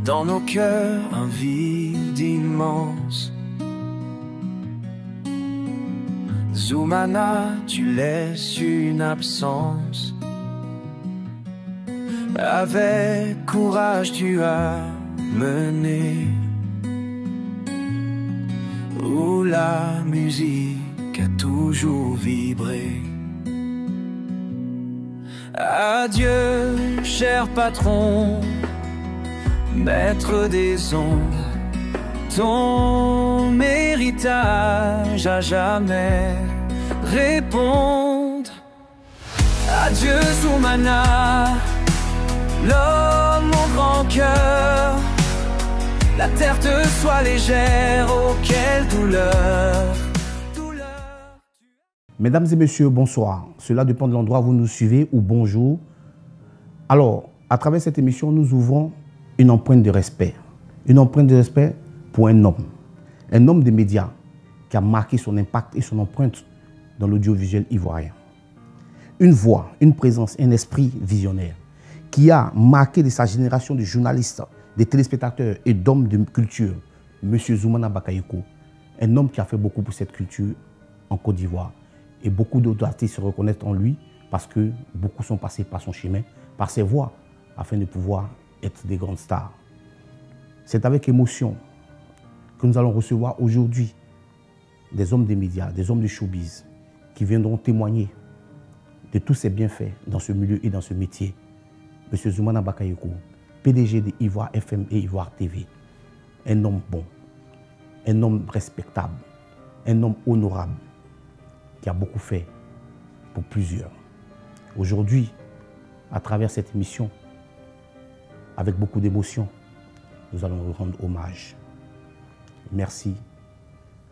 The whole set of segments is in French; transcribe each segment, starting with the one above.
Dans nos cœurs, un vide immense. Zoumana, tu laisses une absence. Avec courage, tu as mené où la musique a toujours vibré. Adieu, cher patron, maître des ondes, ton héritage à jamais répondre. Adieu Zoumana, l'homme au grand cœur, la terre te soit légère, oh quelle douleur. Mesdames et messieurs, bonsoir. Cela dépend de l'endroit où vous nous suivez ou bonjour. Alors, à travers cette émission, nous ouvrons une empreinte de respect. Une empreinte de respect pour un homme des médias qui a marqué son impact et son empreinte dans l'audiovisuel ivoirien. Une voix, une présence, un esprit visionnaire qui a marqué de sa génération de journalistes, de téléspectateurs et d'hommes de culture, M. Zoumana Bakayoko, un homme qui a fait beaucoup pour cette culture en Côte d'Ivoire. Et beaucoup d'autres artistes se reconnaissent en lui parce que beaucoup sont passés par son chemin, par ses voix, afin de pouvoir être des grandes stars. C'est avec émotion que nous allons recevoir aujourd'hui des hommes des médias, des hommes du showbiz, qui viendront témoigner de tous ces bienfaits dans ce milieu et dans ce métier. M. Zoumana Bakayoko, PDG de Ivoire FM et Ivoire TV, un homme bon, un homme respectable, un homme honorable, qui a beaucoup fait pour plusieurs. Aujourd'hui, à travers cette émission, avec beaucoup d'émotion, nous allons lui rendre hommage. Merci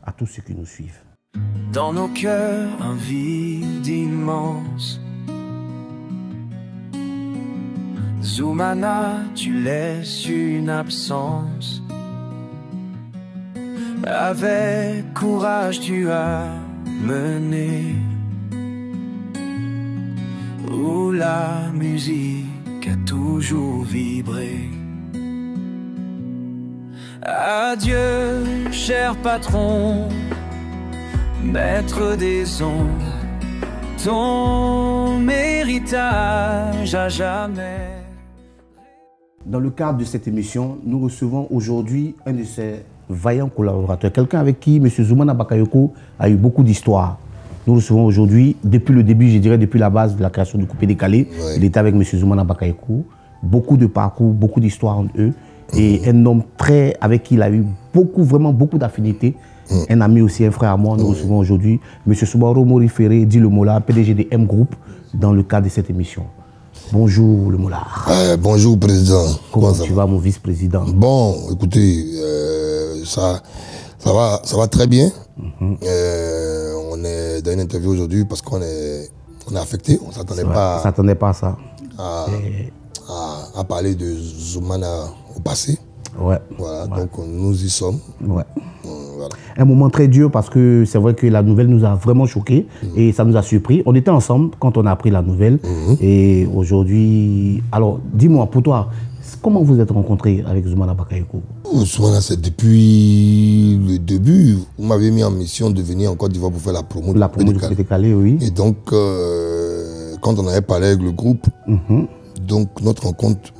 à tous ceux qui nous suivent. Dans nos cœurs, un vide immense. Zoumana, tu laisses une absence. Avec courage, tu as mené où la musique a toujours vibré. Adieu, cher patron, maître des ondes, ton héritage à jamais. Dans le cadre de cette émission, nous recevons aujourd'hui un de ces vaillants collaborateurs, quelqu'un avec qui M. Zoumana Bakayoko a eu beaucoup d'histoires. Nous recevons aujourd'hui, depuis le début, je dirais depuis la base de la création du Coupé Décalé, ouais. Il était avec M. Zoumana Bakayoko, beaucoup de parcours, beaucoup d'histoires entre eux, et un homme très, avec qui il a eu beaucoup, vraiment beaucoup d'affinités, un ami aussi, un frère à moi. Nous recevons aujourd'hui M. Soubaro Morifere, dit le Mola, PDG de M Group, dans le cadre de cette émission. Bonjour le Mola. Bonjour président. Comment tu vas mon vice-président? Bon, écoutez, ça va très bien. On est dans une interview aujourd'hui parce qu'on est affecté. On ne s'attendait pas à ça. À parler de Zoumana au passé. Ouais. Voilà, ouais. Donc nous y sommes. Ouais. Voilà. Un moment très dur parce que c'est vrai que la nouvelle nous a vraiment choqués et ça nous a surpris. On était ensemble quand on a appris la nouvelle et aujourd'hui... Alors, dis-moi, pour toi, comment vous êtes rencontrés avec Zoumana Bakayoko? Zoumana, c'est depuis le début. Vous m'avez mis en mission de venir en Côte d'Ivoire pour faire la promo du Coupé Décalé, oui. Et donc, quand on avait parlé avec le groupe, donc notre rencontre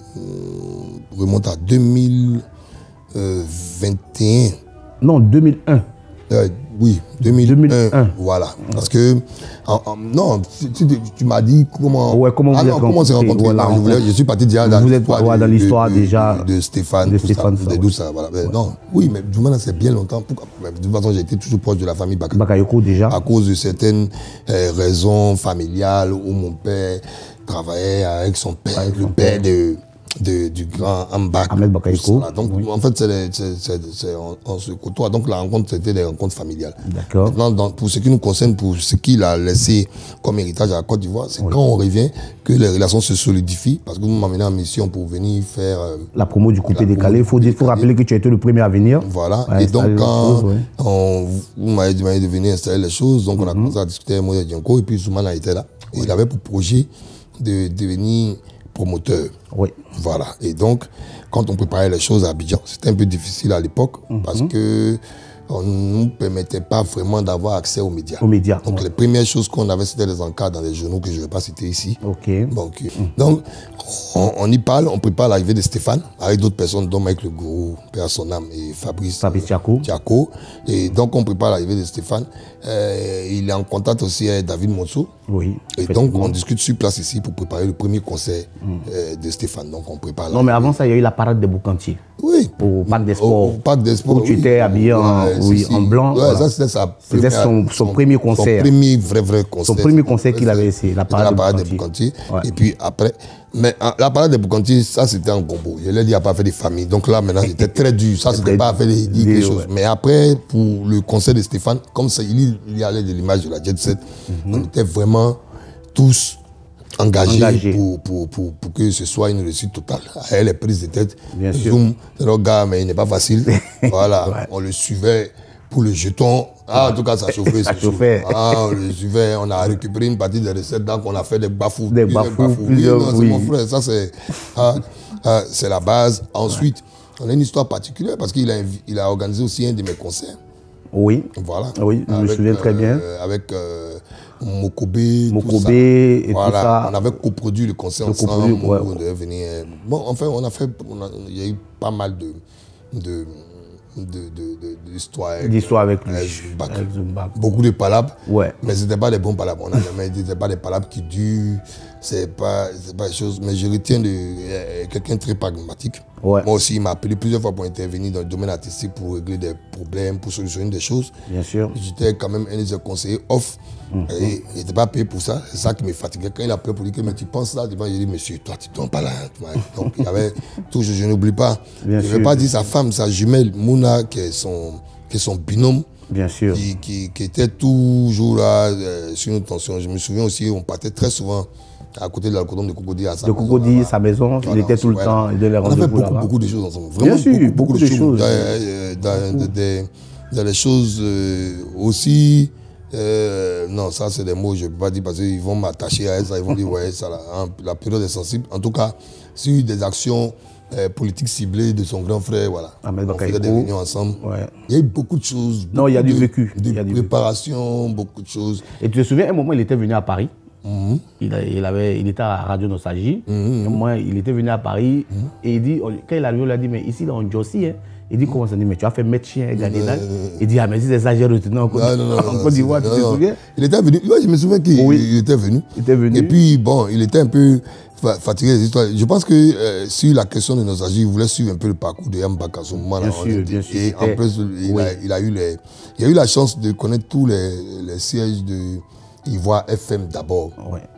remonte à 2021. Non, 2001. Oui, 2001. Voilà. Parce que, non, tu m'as dit comment... Ouais, comment on s'est rencontrés. Voilà, je suis parti déjà dans l'histoire déjà de Stéphane, tout ça. Voilà. Ouais. Non, oui, mais Zoumana, c'est bien longtemps. De toute façon, j'ai été toujours proche de la famille Bakayoko déjà. À cause de certaines raisons familiales où mon père travaillait avec son père, le père du grand Ahmed Bakayoko. Donc, en fait, on se côtoie. Donc, la rencontre, c'était des rencontres familiales. D'accord. Maintenant, pour ce qui nous concerne, pour ce qu'il a laissé comme héritage à la Côte d'Ivoire, c'est quand on revient que les relations se solidifient. Parce que vous m'amenez en mission pour venir faire... la promo du Coupé Décalé. Il faut rappeler que tu as été le premier à venir. Voilà. Et donc, quand vous m'avez demandé de venir installer les choses, donc on a commencé à discuter avec Moïse Dianko. Et puis, Zoumana était là. Et il avait pour projet de venir promoteur. Oui. Voilà. Et donc, quand on préparait les choses à Abidjan, c'était un peu difficile à l'époque parce que on ne nous permettait pas vraiment d'avoir accès aux médias. Donc, les premières choses qu'on avait, c'était les encarts dans les journaux que je ne vais pas citer ici. Donc, on y parle, on prépare l'arrivée de Stéphane avec d'autres personnes, dont Mike Le Gourou, Père son âme, et Fabrice Tiako. Et donc, on prépare l'arrivée de Stéphane. Il est en contact aussi avec David Monceau. Oui. Et donc, on discute sur place ici pour préparer le premier concert de Stéphane. Donc, on prépare. Non, mais avant ça, il y a eu la parade des Boucantiers. Oui. Au Parc des Sports. Au Parc des Sports. Où tu étais habillé en blanc. Ouais, ça, c'était son premier concert. Son premier vrai concert. Son premier concert qu'il avait essayé, la parade des Boucantiers. Ouais. Et puis après, mais la parade des Boucantiers, ça c'était en combo. Je l'ai dit, il n'a pas fait des familles. Donc là, maintenant, c'était très dur. Ça, c'était pas fait des choses. Mais après, pour le concert de Stéphane, comme ça, il y allait de l'image de la Jet Set, on était vraiment tous engagés pour que ce soit une réussite totale. Avec les prises de tête, Zoom, c'est notre gars, mais il n'est pas facile. Voilà, on le suivait pour le jeton. En tout cas, ça chauffait. On le suivait, on a récupéré une partie des recettes, donc on a fait des bafous. Des bafous, plusieurs. C'est mon frère, ça c'est la base. Ensuite, on a une histoire particulière parce qu'il a organisé aussi un de mes concerts. Oui. Voilà. Oui, je me souviens très bien. Avec Mokobé et tout ça. On avait coproduit le concert ensemble. On devait venir. Bon, enfin, il y a eu pas mal d'histoires avec lui. Beaucoup de palabres, mais ce n'était pas des bons palabres. On n'était pas des palabres qui durent. C'est pas des choses. Mais je retiens de quelqu'un très pragmatique. Moi aussi, il m'a appelé plusieurs fois pour intervenir dans le domaine artistique pour régler des problèmes, pour solutionner des choses. Bien sûr. J'étais quand même un des conseillers off. Et il n'était pas payé pour ça. C'est ça qui me fatiguait. Quand il a appelé pour dire que mais tu penses là, j'ai dit monsieur, toi tu ne tombes pas là. Donc il y avait toujours, je n'oublie pas. Je ne vais pas dire sa femme, sa jumelle, Mouna, qui est son binôme. Bien sûr. Qui était toujours là sur une tension. Je me souviens aussi, on partait très souvent à côté de l'alcodome de Cocody à sa maison. De Cocody, sa maison, il était tout le temps. Il devait on a fait beaucoup de choses ensemble. Vraiment, bien sûr, beaucoup de choses. Dans les choses aussi. Non, ça c'est des mots, je ne peux pas dire parce qu'ils vont m'attacher à ça, ils vont dire ouais, ça, la période est sensible. En tout cas, sur des actions politiques ciblées de son grand frère, voilà. On faisait des réunions ensemble. Il y a eu beaucoup de choses. Non, il y a du vécu. De préparation, beaucoup de choses. Et tu te souviens, un moment, il était venu à Paris. Il était à Radio Nostalgie. Moi, il était venu à Paris et il dit, quand il arrive, il a dit, mais ici, là, on Jossi, hein. Il dit, comment ça dit, mais tu as fait mettre chien et gagner là. Il dit, ah, mais si c'est ça, j'ai retenu en Côte d'Ivoire, tu te souviens? Il était venu, je me souviens qu'il était venu. Et puis, bon, il était un peu fatigué des histoires. Je pense que sur la question de nos agents, il voulait suivre un peu le parcours de Yambak à ce moment. Bien sûr. Et en plus, il a eu la chance de connaître tous les sièges de Ivoire FM d'abord.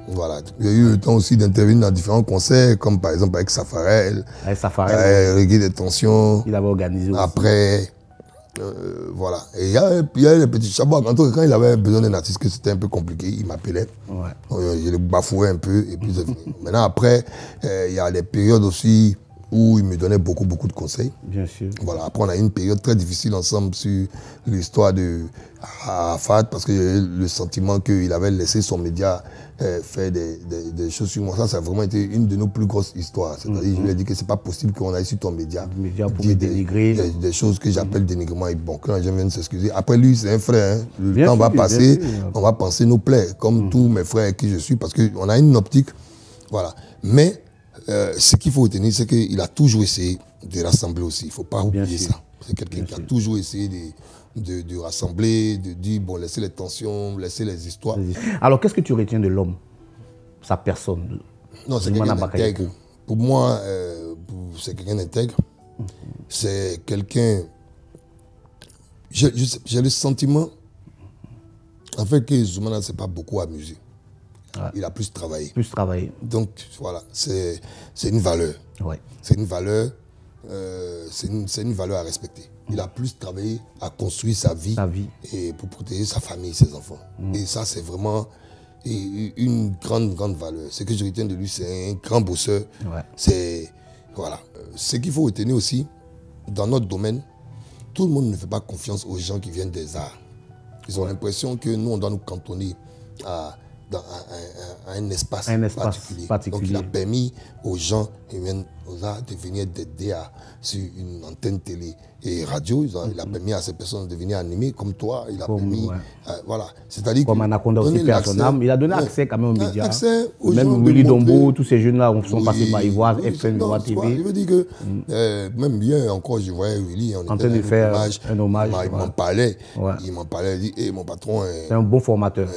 Voilà. Il y a eu le temps aussi d'intervenir dans différents concerts, comme par exemple avec Safarel. Reggae des tensions. Il avait organisé aussi. Après, voilà. Et il y a les petits chabois. Quand il avait besoin d'un artiste, que c'était un peu compliqué, il m'appelait. Je le bafouais un peu. Et puis, maintenant, après, il y a les périodes aussi où il me donnait beaucoup de conseils. Bien sûr. Voilà. Après, on a eu une période très difficile ensemble sur l'histoire de Arafat, parce que j'ai eu le sentiment qu'il avait laissé son média faire des choses sur moi. Ça a vraiment été une de nos plus grosses histoires. C'est-à-dire, je lui ai dit que c'est pas possible qu'on aille sur ton média pour dénigrer. Des choses que j'appelle dénigrement. Et bon, quand les gens viennent s'excuser. Après, lui, c'est un frère. Hein. Le temps va passer, on va penser nos plaies, comme tous mes frères avec qui je suis, parce qu'on a une optique. Voilà. Mais ce qu'il faut retenir, c'est qu'il a toujours essayé de rassembler aussi. Il ne faut pas oublier ça. C'est quelqu'un qui a toujours essayé de rassembler, de dire, bon, laisser les tensions, laisser les histoires. Alors, qu'est-ce que tu retiens de l'homme, sa personne? Non, c'est quelqu'un d'intègre. Pour moi, c'est quelqu'un d'intègre. C'est quelqu'un... J'ai le sentiment, en fait, que Zoumana ne s'est pas beaucoup amusé. Il a plus travaillé. Donc, voilà, c'est une valeur. C'est une valeur, c'est une valeur à respecter. Il a plus travaillé à construire sa vie. Et pour protéger sa famille, ses enfants. Et ça, c'est vraiment une grande valeur. Ce que je retiens de lui, c'est un grand bosseur. Voilà. Ce qu'il faut retenir aussi, dans notre domaine, tout le monde ne fait pas confiance aux gens qui viennent des arts. Ils ont l'impression que nous, on doit nous cantonner à un espace particulier. Donc il a permis aux gens de venir d'aider sur une antenne télé et radio. Il a permis à ces personnes de venir animer comme toi. Il a permis, voilà. C'est-à-dire comme Anaconda aussi, il a donné accès quand même aux médias. Même Willy Dombo, tous ces jeunes-là sont passés par Ivoire, FM, Ivoire TV. Je veux dire que même hier encore, je voyais Willy en train de faire un hommage. Il m'en parlait. Il m'en parlait. Il dit, mon patron c'est un bon formateur.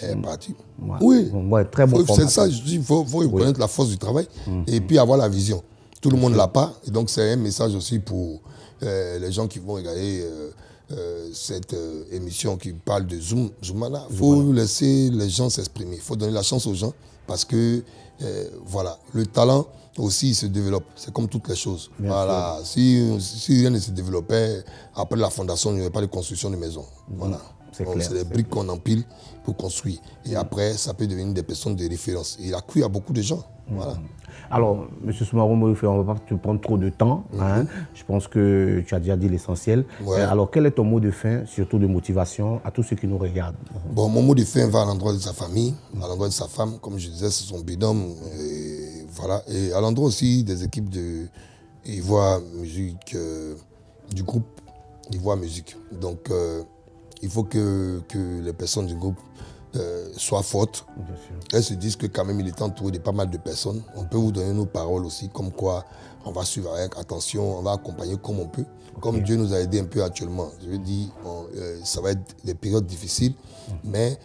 Est parti. Oui, très bon formateur. C'est ça, je dis, il faut reconnaître la force du travail et puis avoir la vision. Tout le monde ne l'a pas. Et donc, c'est un message aussi pour les gens qui vont regarder cette émission qui parle de Zoumana. Il faut laisser les gens s'exprimer. Il faut donner la chance aux gens parce que, voilà, le talent aussi se développe. C'est comme toutes les choses. Voilà. Si rien ne se développait, après la fondation, il n'y aurait pas de construction de maison. Voilà. C'est les briques qu'on empile pour construire. Et après, ça peut devenir des personnes de référence. Et il a cru à beaucoup de gens. Voilà. Alors, M. Soumaro Morife, on ne va pas te prendre trop de temps. Je pense que tu as déjà dit l'essentiel. Alors, quel est ton mot de fin, surtout de motivation, à tous ceux qui nous regardent? Bon, mon mot de fin va à l'endroit de sa famille, à l'endroit de sa femme. Comme je disais, c'est son binôme. Et voilà. Et à l'endroit aussi des équipes de Ivoire Musique, du groupe Ivoire Musique. Donc, il faut que les personnes du groupe soient fortes. Elles se disent que quand même il est entouré de pas mal de personnes. On peut vous donner nos paroles aussi, comme quoi on va suivre avec attention, on va accompagner comme on peut. Comme Dieu nous a aidés un peu actuellement. Je veux dire, ça va être des périodes difficiles, mais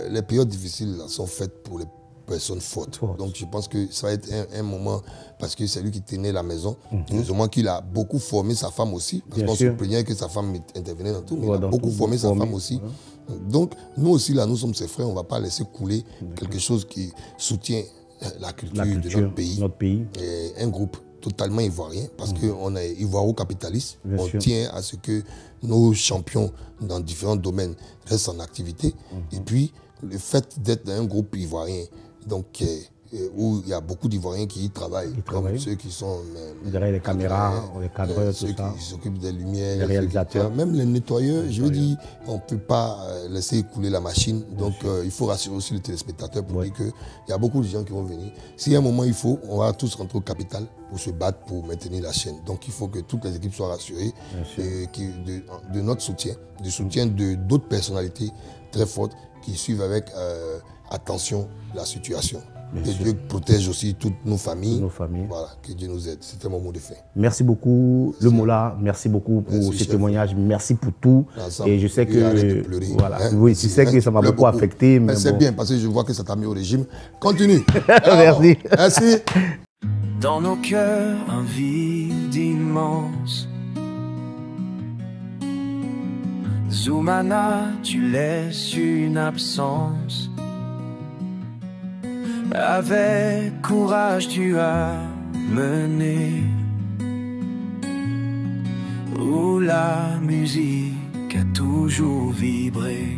les périodes difficiles là, sont faites pour les personnes fortes. Donc je pense que ça va être un moment, parce que c'est lui qui tenait la maison. Heureusement qu'il a beaucoup formé sa femme aussi, parce qu'on se plaignait que sa femme intervenait dans tout, mais il a beaucoup formé sa femme aussi. Donc nous aussi là, nous sommes ses frères, on ne va pas laisser couler quelque chose qui soutient la culture de notre pays. Et un groupe totalement ivoirien, parce qu'on est ivoiro-capitaliste. On tient à ce que nos champions dans différents domaines restent en activité. Et puis le fait d'être dans un groupe ivoirien, donc où il y a beaucoup d'Ivoiriens qui y travaillent, comme ceux qui sont derrière les caméras, les cadreurs, ceux qui s'occupent des lumières, les réalisateurs, même les nettoyeurs. Je veux dire, on ne peut pas laisser couler la machine. Donc il faut rassurer aussi les téléspectateurs pour dire qu'il y a beaucoup de gens qui vont venir. Si à un moment il faut, on va tous rentrer au capital pour se battre pour maintenir la chaîne. Donc il faut que toutes les équipes soient rassurées de notre soutien, du soutien de d'autres personnalités très fortes qui suivent avec attention la situation. Que Dieu protège aussi toutes nos familles. Voilà, que Dieu nous aide. C'était mon mot de fin. Merci beaucoup, le Mola. Merci beaucoup pour ce témoignage. Merci pour tout. Et je sais que voilà, oui, tu sais que ça m'a beaucoup affecté. Mais c'est bien parce que je vois que ça t'a mis au régime. Continue. Merci. Merci. Dans nos cœurs, un vide immense. Zoumana, tu laisses une absence. Avec courage tu as mené où la musique a toujours vibré.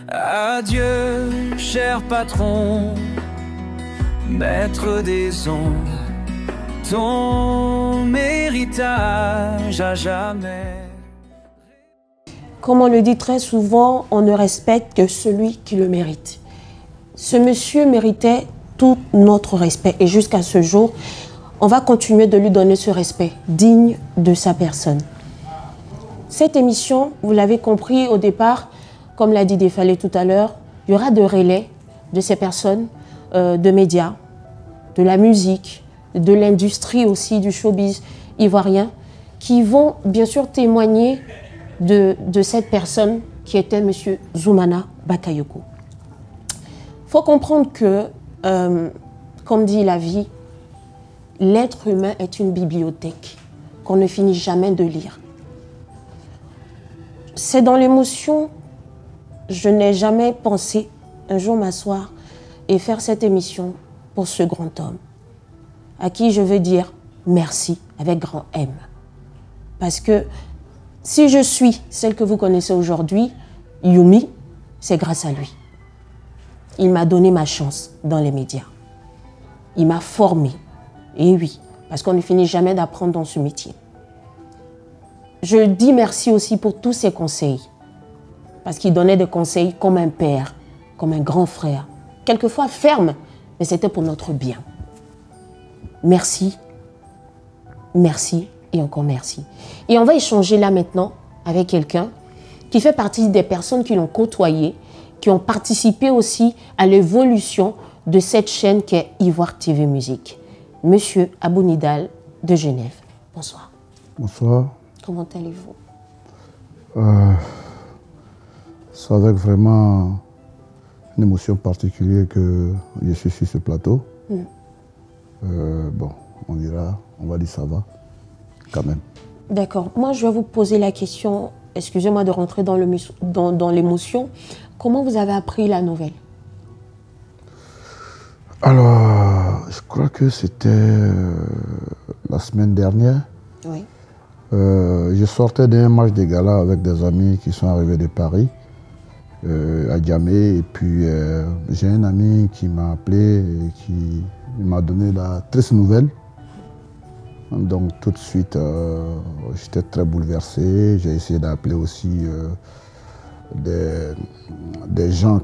Adieu, cher patron, maître des ondes, ton héritage à jamais. Comme on le dit très souvent, on ne respecte que celui qui le mérite. Ce monsieur méritait tout notre respect et jusqu'à ce jour, on va continuer de lui donner ce respect digne de sa personne. Cette émission, vous l'avez compris au départ, comme l'a dit Defalé tout à l'heure, il y aura de relais de ces personnes, de médias, de la musique, de l'industrie aussi, du showbiz ivoirien, qui vont bien sûr témoigner de cette personne qui était monsieur Zoumana Bakayoko. Il faut comprendre que, comme dit la vie, l'être humain est une bibliothèque qu'on ne finit jamais de lire. C'est dans l'émotion, je n'ai jamais pensé un jour m'asseoir et faire cette émission pour ce grand homme, à qui je veux dire merci avec grand M. Parce que si je suis celle que vous connaissez aujourd'hui, Yumi, c'est grâce à lui. Il m'a donné ma chance dans les médias. Il m'a formé. Et oui, parce qu'on ne finit jamais d'apprendre dans ce métier. Je dis merci aussi pour tous ses conseils. parce qu'il donnait des conseils comme un père, comme un grand frère. Quelquefois ferme, mais c'était pour notre bien. Merci, merci et encore merci. Et on va échanger là maintenant avec quelqu'un qui fait partie des personnes qui l'ont côtoyé, qui ont participé aussi à l'évolution de cette chaîne qui est Ivoire TV Musique. Monsieur Abou Nidal de Genève. Bonsoir. Bonsoir. Comment allez-vous? C'est avec vraiment une émotion particulière que je suis sur ce plateau. Bon, on dira, on va dire ça va, quand même. D'accord. Moi, je vais vous poser la question, excusez-moi de rentrer dans l'émotion. Comment vous avez appris la nouvelle? Alors, je crois que c'était la semaine dernière. Oui. Je sortais d'un match de gala avec des amis qui sont arrivés de Paris, à Djamé. Et puis, j'ai un ami qui m'a appelé et qui m'a donné la triste nouvelle. Donc, tout de suite, j'étais très bouleversé. J'ai essayé d'appeler aussi des gens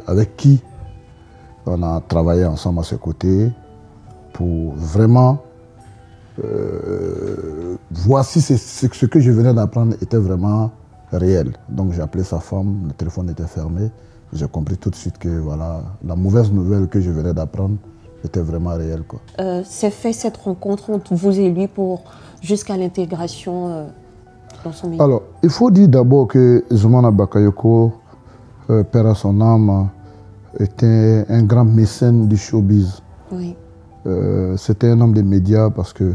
avec qui on a travaillé ensemble à ses côtés pour vraiment voir si ce que je venais d'apprendre était vraiment réel. Donc j'ai appelé sa femme, le téléphone était fermé. J'ai compris tout de suite que voilà, la mauvaise nouvelle que je venais d'apprendre était vraiment réelle. C'est fait cette rencontre entre vous et lui jusqu'à l'intégration dans son milieu? Alors, il faut dire d'abord que Zoumana Bakayoko, père à son âme, était un grand mécène du showbiz. Oui. C'était un homme des médias parce que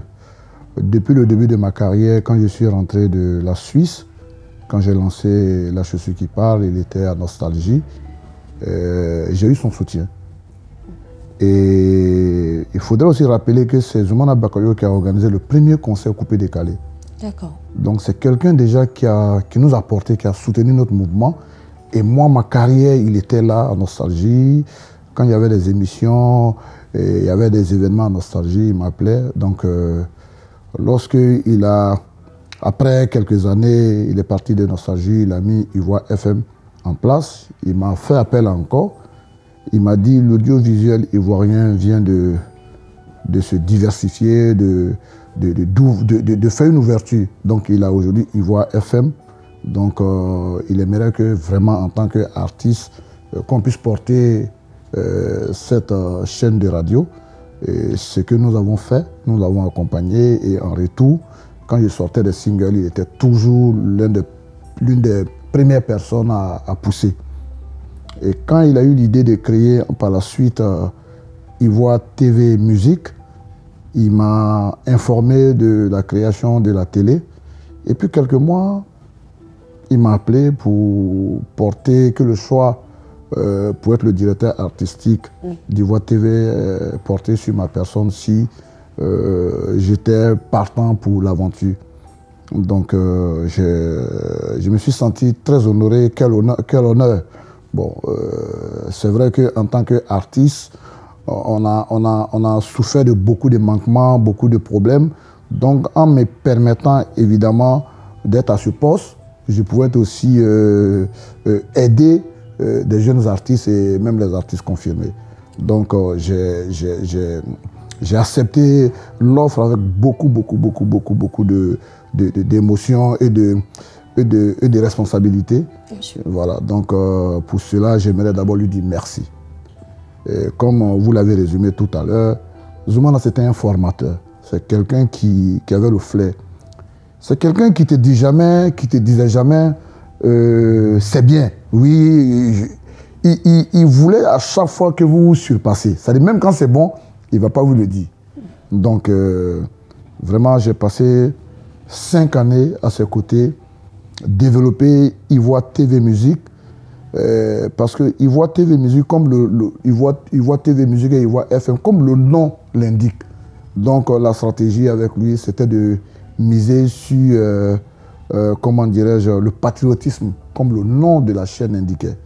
depuis le début de ma carrière, quand je suis rentré de la Suisse, quand j'ai lancé La Chaussure qui parle, il était à Nostalgie, j'ai eu son soutien. Et il faudrait aussi rappeler que c'est Zoumana Bakayoko qui a organisé le premier concert coupé-décalé. D'accord. Donc c'est quelqu'un déjà qui nous a porté, qui a soutenu notre mouvement. Et moi, ma carrière, il était là, à Nostalgie. Quand il y avait des émissions, il y avait des événements à Nostalgie, il m'appelait. Donc, après quelques années, il est parti de Nostalgie, il a mis Ivoire FM en place. Il m'a fait appel encore. Il m'a dit, l'audiovisuel ivoirien vient de se diversifier, de faire une ouverture. Donc, il a aujourd'hui Ivoire FM. Donc, il aimerait que vraiment, en tant qu'artiste, qu'on puisse porter cette chaîne de radio. Et ce que nous avons fait, nous l'avons accompagné. Et en retour, quand je sortais des singles, il était toujours l'une des premières personnes à pousser. Et quand il a eu l'idée de créer par la suite Ivoire TV Musique, il m'a informé de la création de la télé. Et puis quelques mois, il m'a appelé pour porter que le choix pour être le directeur artistique d'Ivoire TV porté sur ma personne si j'étais partant pour l'aventure. Donc je me suis senti très honoré, quel honneur. Bon, c'est vrai qu'en tant qu'artiste, on a souffert de beaucoup de manquements, beaucoup de problèmes. Donc en me permettant évidemment d'être à ce poste, je pouvais aussi aider des jeunes artistes et même les artistes confirmés. Donc j'ai accepté l'offre avec beaucoup d'émotions et de responsabilités. Voilà, donc pour cela, j'aimerais d'abord lui dire merci. Et comme vous l'avez résumé tout à l'heure, Zoumana c'était un formateur. C'est quelqu'un qui avait le flair. C'est quelqu'un qui te disait jamais c'est bien. Oui, il voulait à chaque fois que vous vous surpassez. C'est-à-dire même quand c'est bon, il ne va pas vous le dire. Donc vraiment, j'ai passé 5 années à ses côtés, développer Ivoire TV Musique, parce que Ivoire TV Musique, comme Ivoire TV Musique et Ivoire FM, comme le nom l'indique. Donc la stratégie avec lui, c'était de miser sur, comment dirais-je, le patriotisme, comme le nom de la chaîne indiquait.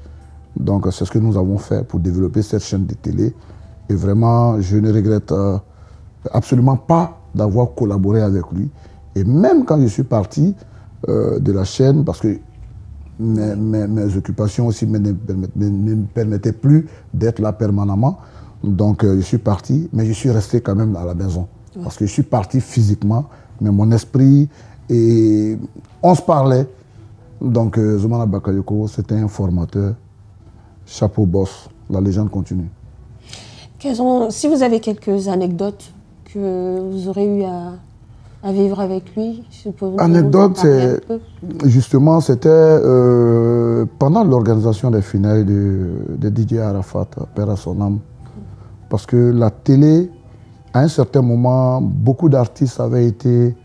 Donc c'est ce que nous avons fait pour développer cette chaîne de télé. Et vraiment, je ne regrette absolument pas d'avoir collaboré avec lui. Et même quand je suis parti de la chaîne, parce que mes occupations aussi ne me permettaient plus d'être là permanemment. Donc je suis parti, mais je suis resté quand même à la maison. Ouais. Parce que je suis parti physiquement, mais mon esprit, et on se parlait. Donc Zoumana Bakayoko, c'était un formateur. Chapeau boss, la légende continue. Si vous avez quelques anecdotes que vous aurez eu à vivre avec lui, anecdote, justement, c'était pendant l'organisation des finales de DJ Arafat, père à son âme. Parce que la télé, à un certain moment, beaucoup d'artistes avaient été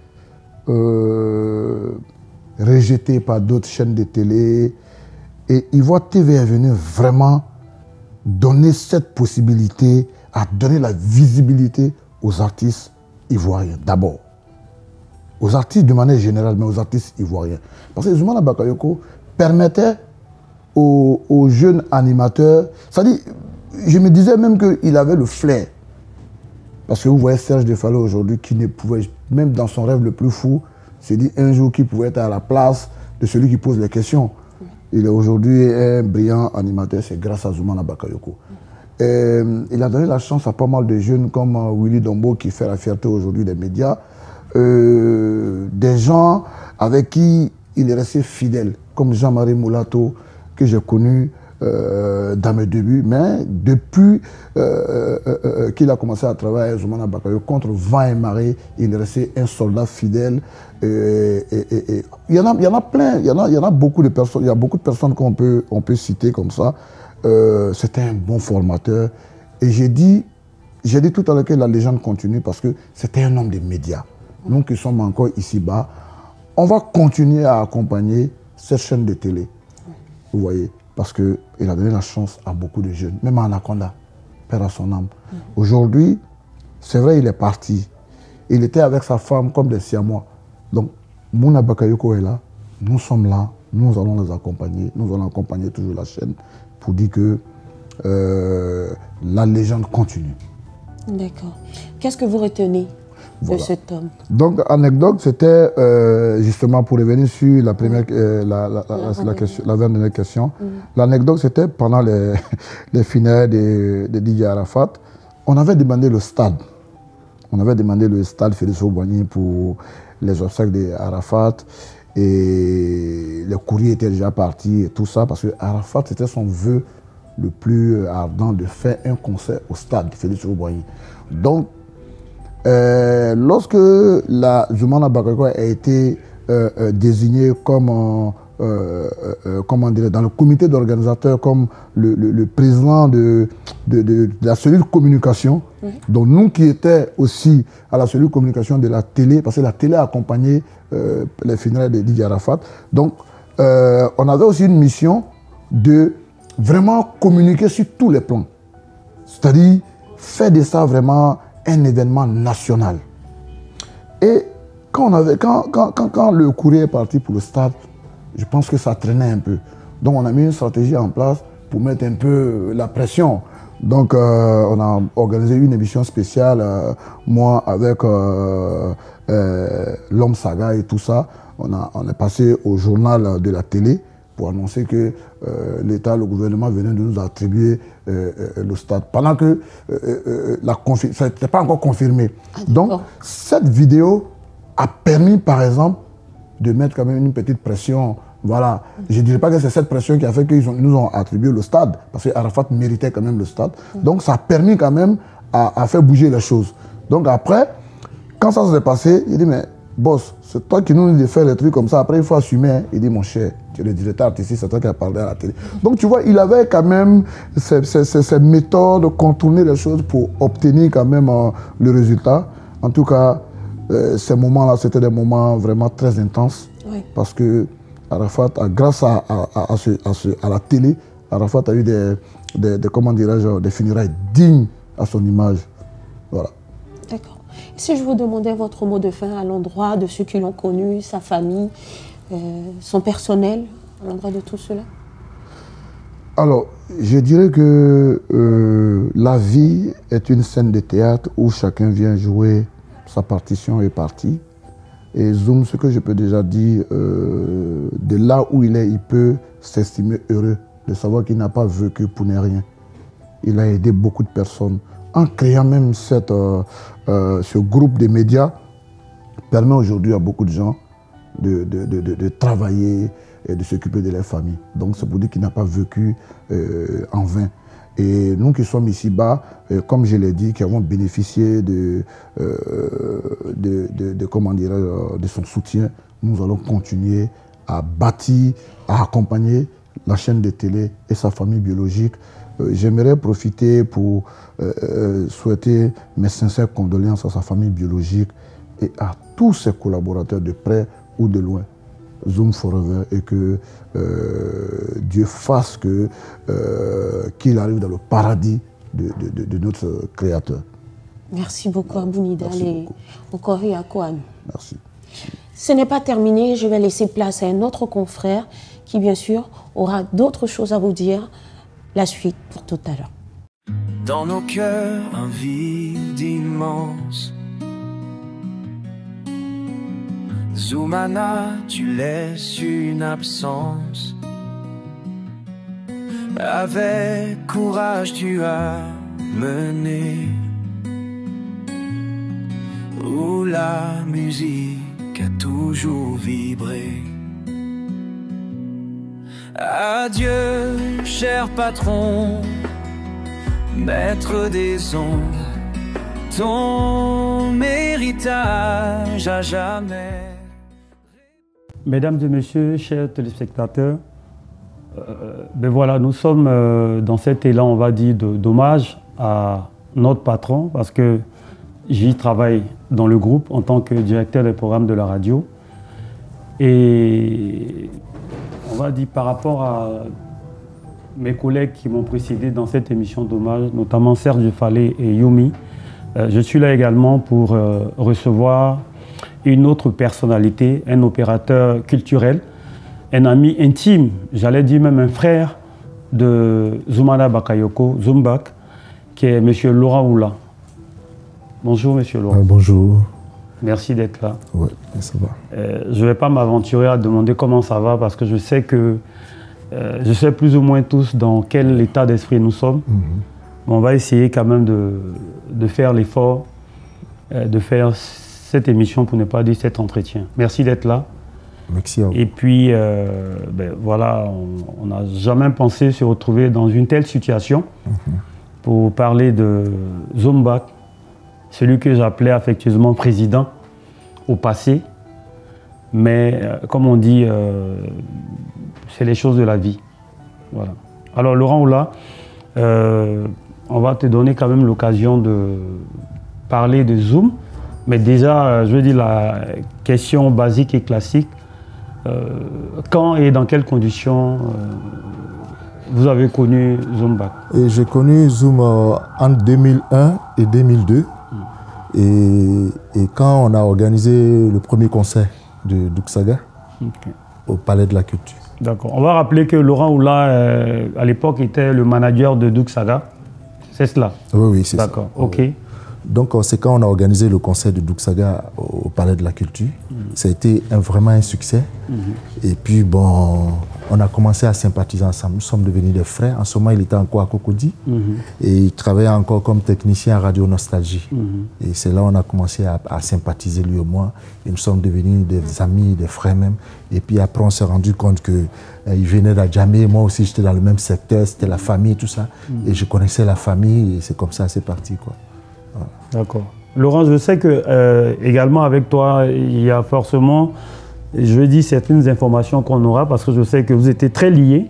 rejetés par d'autres chaînes de télé. Et Ivoire TV est venu vraiment donner cette possibilité à donner la visibilité aux artistes ivoiriens, d'abord. Aux artistes de manière générale, mais aux artistes ivoiriens. Parce que Zoumana Bakayoko permettait aux jeunes animateurs, c'est-à-dire, je me disais même qu'il avait le flair. Parce que vous voyez Serge Defalo aujourd'hui qui ne pouvait, même dans son rêve le plus fou, s'est dit un jour qu'il pouvait être à la place de celui qui pose les questions. Il est aujourd'hui un brillant animateur, c'est grâce à Zoumana Bakayoko. Il a donné la chance à pas mal de jeunes comme Willy Dombo qui fait la fierté aujourd'hui des médias. Des gens avec qui il est resté fidèle, comme Jean-Marie Moulato, que j'ai connu dans mes débuts, mais depuis qu'il a commencé à travailler avec Zoumana Bakayoko contre vent et marée, il est resté un soldat fidèle. Il y en a plein, il y en a beaucoup de personnes, il y a beaucoup de personnes qu'on peut citer comme ça. C'était un bon formateur. Et j'ai dit tout à l'heure que la légende continue parce que c'était un homme des médias. Nous qui sommes encore ici-bas, on va continuer à accompagner cette chaîne de télé. Vous voyez, parce qu'il a donné la chance à beaucoup de jeunes, même à Anaconda, père à son âme. Aujourd'hui, c'est vrai, il est parti. Il était avec sa femme comme des Siamois. Donc, Mouna Bakayoko est là, nous sommes là, nous allons les accompagner, nous allons accompagner toujours la chaîne pour dire que la légende continue. D'accord. Qu'est-ce que vous retenez de cet homme? Donc, anecdote, c'était justement pour revenir sur la première, la dernière question. L'anecdote, c'était pendant les finales de DJ Arafat, on avait demandé le stade. On avait demandé le stade Félix Houphouët-Boigny pour les obsèques d'Arafat et les courriers étaient déjà partis et tout ça parce que Arafat, c'était son vœu le plus ardent de faire un concert au stade Félix Houphouët-Boigny. Donc, lorsque la Zoumana Bakayoko a été désigné comme comment dire, dans le comité d'organisateur comme le président de la cellule communication, donc nous qui étions aussi à la cellule communication de la télé, parce que la télé a accompagné les finales de DJ Arafat, donc on avait aussi une mission de vraiment communiquer sur tous les plans, c'est-à-dire faire de ça vraiment un événement national. Et quand le courrier est parti pour le stade, je pense que ça traînait un peu. Donc on a mis une stratégie en place pour mettre un peu la pression. Donc on a organisé une émission spéciale, moi avec l'homme Saga et tout ça. On est passé au journal de la télé pour annoncer que l'État, le gouvernement venait de nous attribuer le stade. Pendant que ça n'était pas encore confirmé. Donc cette vidéo a permis par exemple de mettre quand même une petite pression. Voilà. Je ne dirais pas que c'est cette pression qui a fait qu'ils nous ont attribué le stade, parce qu'Arafat méritait quand même le stade. Donc ça a permis quand même à faire bouger les choses. Donc après, quand ça s'est passé, il dit, mais boss, c'est toi qui nous dis de faire les trucs comme ça, après il faut assumer. Hein. Il dit, mon cher, tu es le directeur artistique, c'est toi qui as parlé à la télé. Donc tu vois, il avait quand même ces méthodes de contourner les choses pour obtenir quand même le résultat. En tout cas, ces moments-là, c'était des moments vraiment très intenses. Oui. Parce que Arafat, grâce à la télé, Arafat a eu comment dirais-je, des funérailles dignes à son image. Voilà. D'accord. Si je vous demandais votre mot de fin à l'endroit de ceux qui l'ont connu, sa famille, son personnel, à l'endroit de tout cela? Alors, je dirais que la vie est une scène de théâtre où chacun vient jouer sa partition est partie. Et Zoum, ce que je peux déjà dire, de là où il est, il peut s'estimer heureux de savoir qu'il n'a pas vécu pour ne rien. Il a aidé beaucoup de personnes. En créant même ce groupe de médias, permet aujourd'hui à beaucoup de gens de travailler et de s'occuper de leur famille. Donc c'est pour dire qu'il n'a pas vécu en vain. Et nous qui sommes ici-bas, comme je l'ai dit, qui avons bénéficié de son soutien, nous allons continuer à bâtir, à accompagner la chaîne de télé et sa famille biologique. J'aimerais profiter pour souhaiter mes sincères condoléances à sa famille biologique et à tous ses collaborateurs de près ou de loin. Zoum Forever, et que Dieu fasse qu'il arrive dans le paradis de notre Créateur. Merci beaucoup Abou Nidal et encore à Kohan. Merci. Ce n'est pas terminé, je vais laisser place à un autre confrère qui bien sûr aura d'autres choses à vous dire. La suite pour tout à l'heure. Dans nos cœurs, un vide immense. Zoumana, tu laisses une absence. Avec courage, tu as mené où la musique a toujours vibré. Adieu, cher patron, maître des ondes, ton héritage à jamais. Mesdames et messieurs, chers téléspectateurs, ben voilà, nous sommes dans cet élan, on va dire, d'hommage à notre patron, parce que j'y travaille dans le groupe en tant que directeur des programmes de la radio. Et on va dire par rapport à mes collègues qui m'ont précédé dans cette émission d'hommage, notamment Serge Fallet et Yomi, je suis là également pour recevoir une autre personnalité, un opérateur culturel, un ami intime, j'allais dire même un frère de Zoumana Bakayoko, Zoumbak, qui est M. Laurent Oula. Bonjour M. Laurent. Bonjour. Merci d'être là. Oui, ça va. Je ne vais pas m'aventurer à demander comment ça va parce que je sais que je sais plus ou moins tous dans quel état d'esprit nous sommes. Mais on va essayer quand même de faire l'effort, de faire cette émission pour ne pas dire cet entretien. Merci d'être là. Merci à vous. Et puis, ben, voilà, on n'a jamais pensé se retrouver dans une telle situation pour parler de Zoumbak, celui que j'appelais affectueusement président au passé. Mais comme on dit, c'est les choses de la vie. Voilà. Alors Laurent Oula, on va te donner quand même l'occasion de parler de Zoum. Mais déjà, je veux dire la question basique et classique. Quand et dans quelles conditions vous avez connu Zoumbak? J'ai connu Zoum en 2001 et 2002. Et quand on a organisé le premier concert de Douksaga au Palais de la Culture. D'accord. On va rappeler que Laurent Oula, à l'époque, était le manager de Douksaga. C'est cela? Oui, c'est ça. D'accord, ok. Donc c'est quand on a organisé le concert de Douksaga au Palais de la Culture. Ça a été vraiment un succès. Et puis bon, on a commencé à sympathiser ensemble. Nous sommes devenus des frères. En ce moment, il était encore à Cocody. Et il travaillait encore comme technicien à Radio Nostalgie. Et c'est là qu'on a commencé à sympathiser lui et moi. Et nous sommes devenus des amis, des frères même. Et puis après, on s'est rendu compte qu'il venait d'Adjamé. Moi aussi, j'étais dans le même secteur. C'était la famille, tout ça. Et je connaissais la famille. Et c'est comme ça, c'est parti, quoi. Voilà. D'accord. Laurent, je sais que également avec toi, il y a forcément, je veux dire, certaines informations qu'on aura parce que je sais que vous étiez très liés.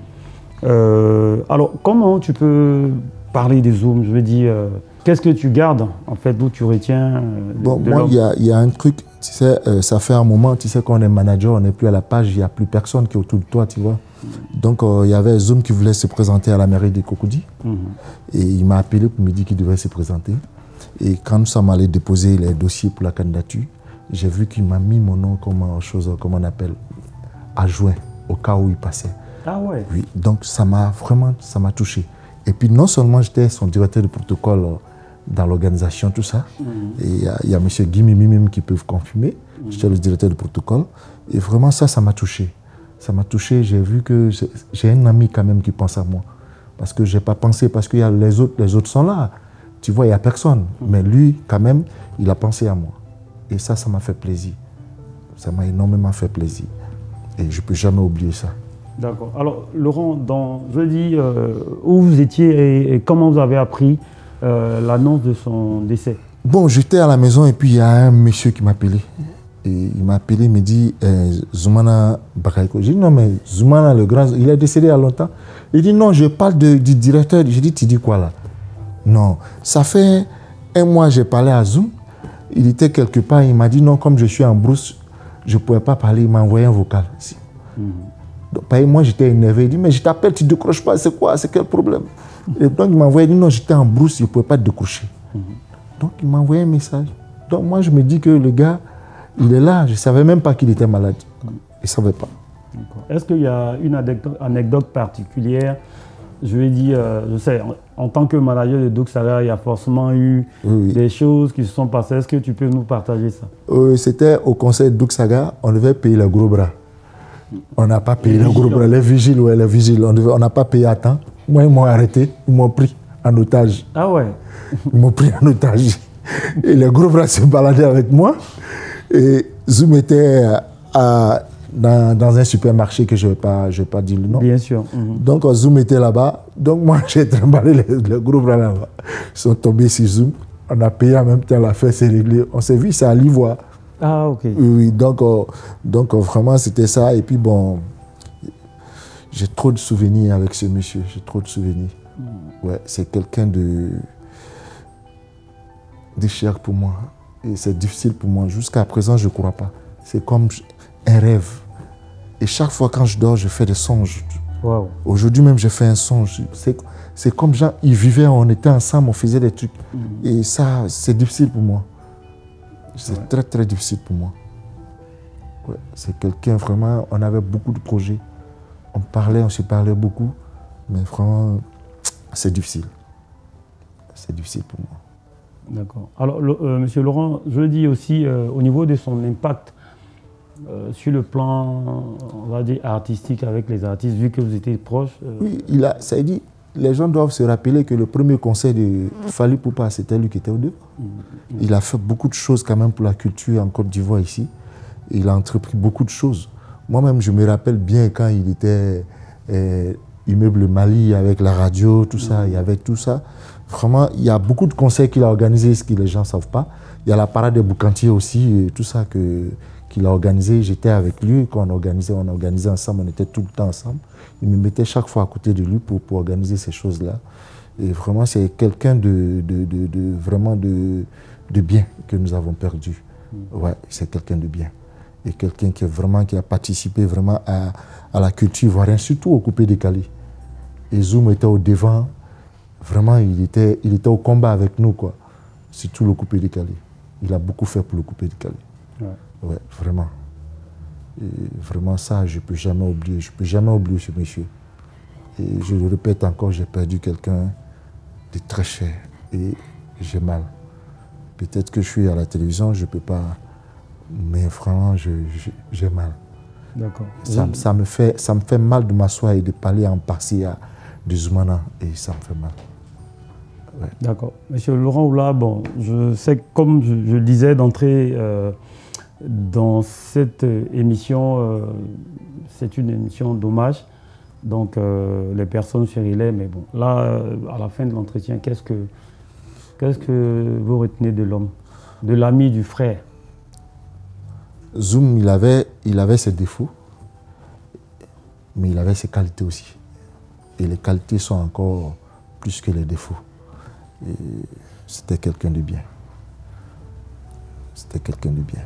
Alors, comment tu peux parler des Zoum? Je veux dire, qu'est-ce que tu gardes, en fait, d'où tu retiens Bon, moi, il y a un truc, tu sais, ça fait un moment, tu sais, qu'on est manager, on n'est plus à la page, il n'y a plus personne qui est autour de toi, tu vois. Donc, il y avait Zoum qui voulait se présenter à la mairie de Cocody. Et il m'a appelé pour me dire qu'il devait se présenter. Et quand nous sommes allés déposer les dossiers pour la candidature, j'ai vu qu'il m'a mis mon nom comme chose, comme on appelle, adjoint, au cas où il passait. Ah ouais? Oui, donc ça m'a touché. Et puis non seulement j'étais son directeur de protocole dans l'organisation, tout ça. Et il y a M. Guy Mimim qui peut confirmer. J'étais le directeur de protocole. Et vraiment, ça m'a touché. Ça m'a touché. J'ai vu que j'ai un ami quand même qui pense à moi. Parce que je n'ai pas pensé, parce que les autres sont là. Tu vois, il n'y a personne. Mais lui, quand même, il a pensé à moi. Et ça m'a fait plaisir. Ça m'a énormément fait plaisir. Et je ne peux jamais oublier ça. D'accord. Alors, Laurent, je dis où vous étiez et comment vous avez appris l'annonce de son décès? Bon, j'étais à la maison et puis il y a un monsieur qui m'a appelé. Et il m'a appelé, il me dit Zoumana Bakaïko. J'ai dit non, mais Zoumana, le grand, il est décédé il y a longtemps. Il dit non, je parle du directeur. J'ai dit, tu dis quoi là? Non, ça fait un mois, j'ai parlé à Zoum. Il était quelque part, il m'a dit non, comme je suis en brousse, je ne pouvais pas parler. Il m'a envoyé un vocal. Donc, moi, j'étais énervé. Il dit, mais je t'appelle, tu ne décroches pas, c'est quoi? C'est quel problème? Et donc, il m'a envoyé, il dit, non, j'étais en brousse, je ne pouvais pas te décrocher. Donc, il m'a envoyé un message. Donc, moi, je me dis que le gars, il est là. Je ne savais même pas qu'il était malade. Je ne savais pas. Est-ce qu'il y a une anecdote particulière? Je vais dire, je sais, en tant que manager de Doug-Saga, il y a forcément eu des choses qui se sont passées. Est-ce que tu peux nous partager ça? C'était au conseil de Doug-Saga, on devait payer le gros bras. On n'a pas payé le gros bras. Les vigiles, les vigiles. On n'a pas payé à temps. Moi, ils m'ont arrêté, ils m'ont pris en otage. Ah ouais? Ils m'ont pris en otage. Et le gros bras se baladait avec moi. Et Zoum était dans un supermarché que je ne vais pas dire le nom. Bien sûr. Donc Zoum était là-bas. Donc moi, j'ai trimballé le gros bras là-bas. Ils sont tombés sur Zoum. On a payé en même temps, l'affaire s'est réglée. On s'est vu, c'est à l'Ivoire. Ah, ok. Oui, donc vraiment, c'était ça. Et puis bon, j'ai trop de souvenirs avec ce monsieur. J'ai trop de souvenirs. Ouais, c'est quelqu'un de cher pour moi. Et c'est difficile pour moi. Jusqu'à présent, je ne crois pas. C'est comme un rêve. Et chaque fois quand je dors, je fais des songes. Wow. Aujourd'hui même, j'ai fait un songe. C'est comme gens, ils vivaient, on était ensemble, on faisait des trucs. Et ça, c'est difficile pour moi. C'est très, très difficile pour moi. Ouais, c'est quelqu'un, vraiment, on avait beaucoup de projets. On se parlait beaucoup. Mais vraiment, c'est difficile. C'est difficile pour moi. D'accord. Alors, Monsieur Laurent, je dis aussi au niveau de son impact sur le plan, on va dire, artistique avec les artistes, vu que vous étiez proches. Oui, ça a dit, les gens doivent se rappeler que le premier concert de Fally Ipupa, c'était lui qui était au devant. Il a fait beaucoup de choses quand même pour la culture en Côte d'Ivoire ici. Il a entrepris beaucoup de choses. Moi-même, je me rappelle bien quand il était immeuble Mali avec la radio, tout ça, il y avait tout ça. Vraiment, il y a beaucoup de concerts qu'il a organisés, ce que les gens ne savent pas. Il y a la parade des boucantiers aussi, et tout ça qu'il a organisé. J'étais avec lui, quand on organisait ensemble, on était tout le temps ensemble. Il me mettait chaque fois à côté de lui pour organiser ces choses-là. Et vraiment, c'est quelqu'un vraiment de bien que nous avons perdu. Ouais, c'est quelqu'un de bien. Et quelqu'un qui a participé vraiment à la culture ivoirienne, surtout au coupé-décalé. Et Zoum était au devant. Vraiment, il était au combat avec nous, quoi. Surtout le coupé-décalé. Il a beaucoup fait pour le coupé-décalé. Ouais, vraiment. Et vraiment, ça, je ne peux jamais oublier. Je ne peux jamais oublier ce monsieur. Et je le répète encore, j'ai perdu quelqu'un de très cher. Et j'ai mal. Peut-être que je suis à la télévision, je ne peux pas... Mais vraiment, j'ai mal. D'accord. Ça me fait mal de m'asseoir et de parler en passé de Zoumana. Et ça me fait mal. Ouais. D'accord. Monsieur Laurent Oula, bon, je sais, comme je le disais d'entrée, dans cette émission, c'est une émission d'hommage. Donc, les personnes se relaient. Mais bon, là, à la fin de l'entretien, qu'est-ce que vous retenez de l'homme, de l'ami, du frère? Zoum, il avait ses défauts, mais il avait ses qualités aussi. Et les qualités sont encore plus que les défauts. C'était quelqu'un de bien. C'était quelqu'un de bien.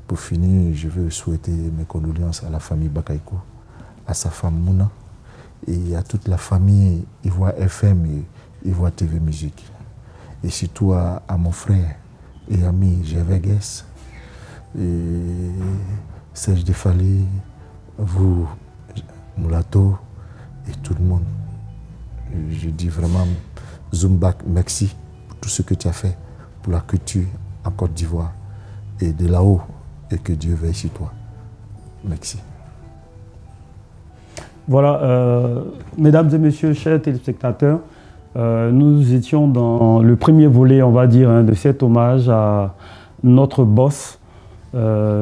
Pour finir, je veux souhaiter mes condoléances à la famille Bakaïko, à sa femme Mouna, et à toute la famille Ivoire FM et Ivoire TV Musique. Et surtout à mon frère et ami Gervais Guess, et Serge Defali, vous, Moulato et tout le monde. Je dis vraiment Zoumbak, merci pour tout ce que tu as fait pour la culture en Côte d'Ivoire et de là-haut, et que Dieu veille sur toi. Merci. Voilà, mesdames et messieurs, chers téléspectateurs, nous étions dans le premier volet, on va dire, de cet hommage à notre boss,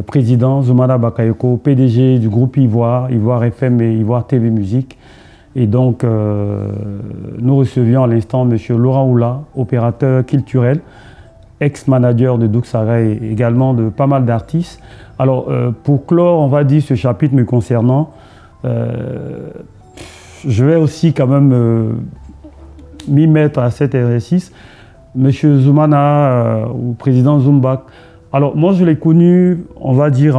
président Zoumana Bakayoko, PDG du groupe Ivoire, Ivoire FM et Ivoire TV Musique. Et donc, nous recevions à l'instant M. Laurent Oula, opérateur culturel, ex-manager de Douksaga et également de pas mal d'artistes. Alors, pour clore, on va dire, ce chapitre me concernant, je vais aussi quand même m'y mettre à cet exercice. Monsieur Zoumana, ou président Zoumbak, alors moi je l'ai connu, on va dire,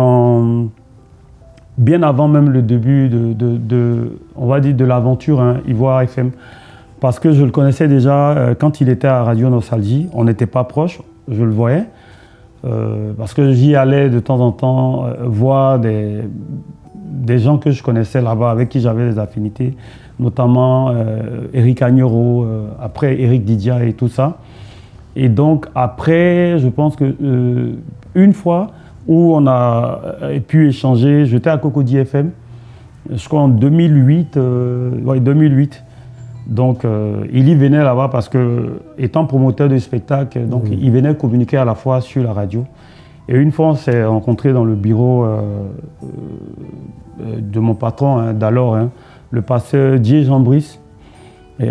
bien avant même le début on va dire de l'aventure Ivoire FM, parce que je le connaissais déjà quand il était à Radio Nostalgie. On n'était pas proches, je le voyais, parce que j'y allais de temps en temps voir des gens que je connaissais là-bas, avec qui j'avais des affinités, notamment Eric Agnero, après Eric Didia et tout ça. Et donc après, je pense que une fois où on a pu échanger, j'étais à Cocody FM, je crois en 2008, ouais, 2008. Donc il y venait là-bas parce que, étant promoteur de spectacle, donc il venait communiquer à la fois sur la radio. Et une fois, on s'est rencontrés dans le bureau de mon patron d'alors, le pasteur Dieu Jean-Brice,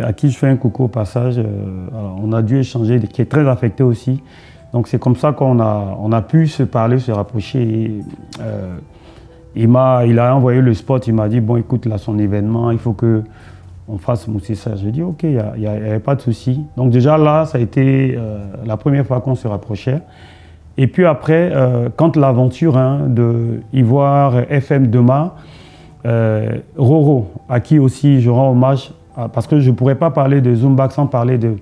à qui je fais un coucou au passage. Alors, on a dû échanger, qui est très affecté aussi. Donc c'est comme ça qu'on a pu se parler, se rapprocher. Et, il a envoyé le spot, il m'a dit, bon écoute, là son événement, il faut qu'on fasse mousser ça. Je lui ai dit, ok, il n'y avait pas de souci. Donc déjà là, ça a été la première fois qu'on se rapprochait. Et puis après, quand l'aventure de Ivoire FM démarre, Roro, à qui aussi je rends hommage, parce que je ne pourrais pas parler de Zoumbak sans parler de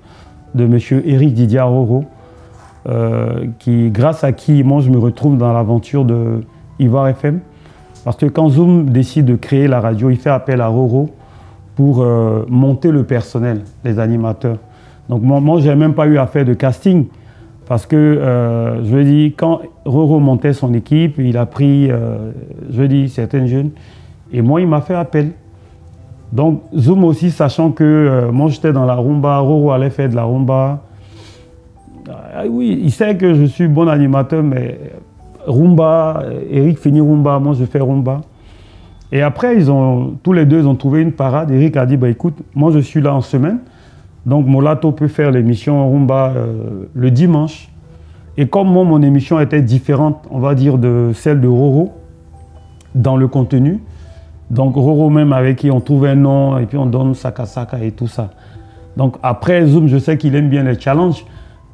M. Eric Didia Roro, grâce à qui moi je me retrouve dans l'aventure de Ivoire FM. Parce que quand Zoom décide de créer la radio, il fait appel à Roro pour monter le personnel, les animateurs. Donc moi je n'ai même pas eu à faire de casting. Parce que, je veux dire, quand Roro montait son équipe, il a pris, je veux dire, certains jeunes. Et moi, il m'a fait appel. Donc, Zoom aussi, sachant que moi, j'étais dans la rumba, Roro allait faire de la rumba. Oui, il sait que je suis bon animateur, mais rumba, Eric finit rumba, moi, je fais rumba. Et après, tous les deux, ils ont trouvé une parade. Eric a dit, bah, écoute, moi, je suis là en semaine. Donc Molato peut faire l'émission Rumba le dimanche. Et comme moi, mon émission était différente, on va dire, de celle de Roro, dans le contenu. Donc Roro même, avec qui on trouve un nom, et puis on donne Saka Saka et tout ça. Donc après Zoom, je sais qu'il aime bien les challenges.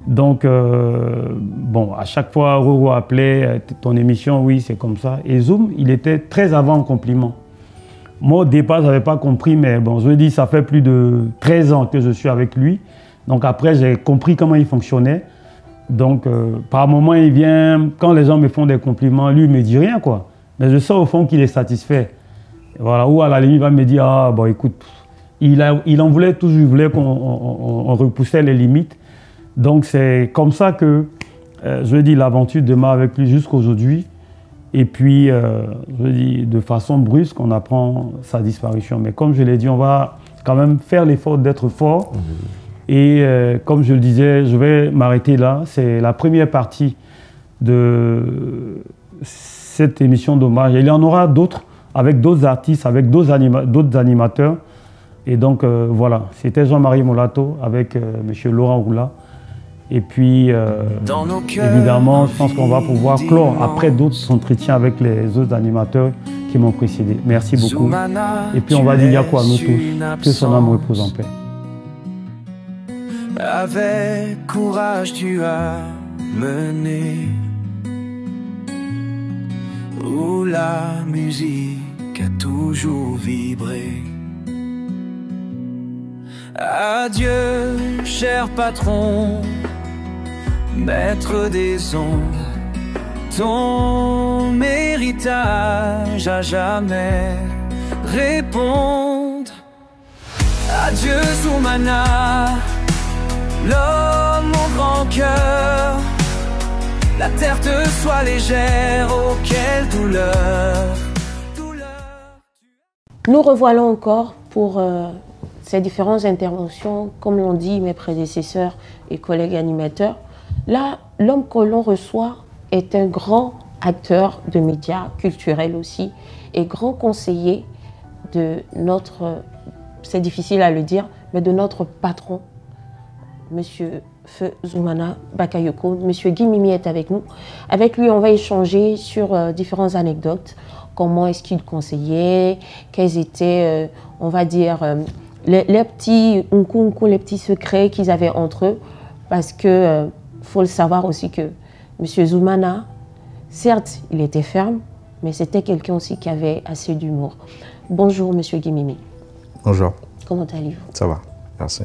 Donc bon, à chaque fois, Roro appelait, ton émission, oui, c'est comme ça. Et Zoom, il était très avant en compliment. Moi, au départ, je n'avais pas compris, mais bon, je veux dire, ça fait plus de 13 ans que je suis avec lui. Donc après, j'ai compris comment il fonctionnait. Donc, par moment, il vient, quand les gens me font des compliments, lui, il ne me dit rien, quoi. Mais je sens au fond qu'il est satisfait. Voilà, ou à la limite, il va me dire, ah, bon, écoute, il en voulait toujours, il voulait qu'on repoussait les limites. Donc, c'est comme ça que, je veux dire, l'aventure démarre avec lui jusqu'aujourd'hui. Et puis, je veux dire, de façon brusque, on apprend sa disparition. Mais comme je l'ai dit, on va quand même faire l'effort d'être fort. Et comme je le disais, je vais m'arrêter là. C'est la première partie de cette émission d'hommage. Il y en aura d'autres, avec d'autres artistes, avec d'autres animateurs. Et donc, voilà, c'était Jean-Marie Molato avec M. Laurent Oula. Et puis, évidemment, je pense qu'on va pouvoir clore après d'autres entretiens avec les autres animateurs qui m'ont précédé. Merci beaucoup. Et puis, on va dire Yako à nous tous. Que son âme repose en paix. Avec courage, tu as mené où la musique a toujours vibré. Adieu, cher patron, maître des ondes, ton héritage à jamais répondre. Adieu Zoumana, l'homme mon cœur, la terre te soit légère, oh quelle douleur. Nous revoilà encore pour ces différentes interventions, comme l'ont dit mes prédécesseurs et collègues animateurs. Là, l'homme que l'on reçoit est un grand acteur de médias culturels aussi et grand conseiller de notre, c'est difficile à le dire, mais de notre patron, Monsieur Feu Zoumana Bakayoko. Monsieur Guy Mimi est avec nous. Avec lui, on va échanger sur différentes anecdotes. Comment est-ce qu'il conseillait, quels étaient, on va dire, les petits les petits secrets qu'ils avaient entre eux. Parce que faut le savoir aussi que Monsieur Zoumana, certes, il était ferme, mais c'était quelqu'un aussi qui avait assez d'humour. Bonjour, Monsieur Guy Mimi. Bonjour. Comment allez-vous? Ça va, merci.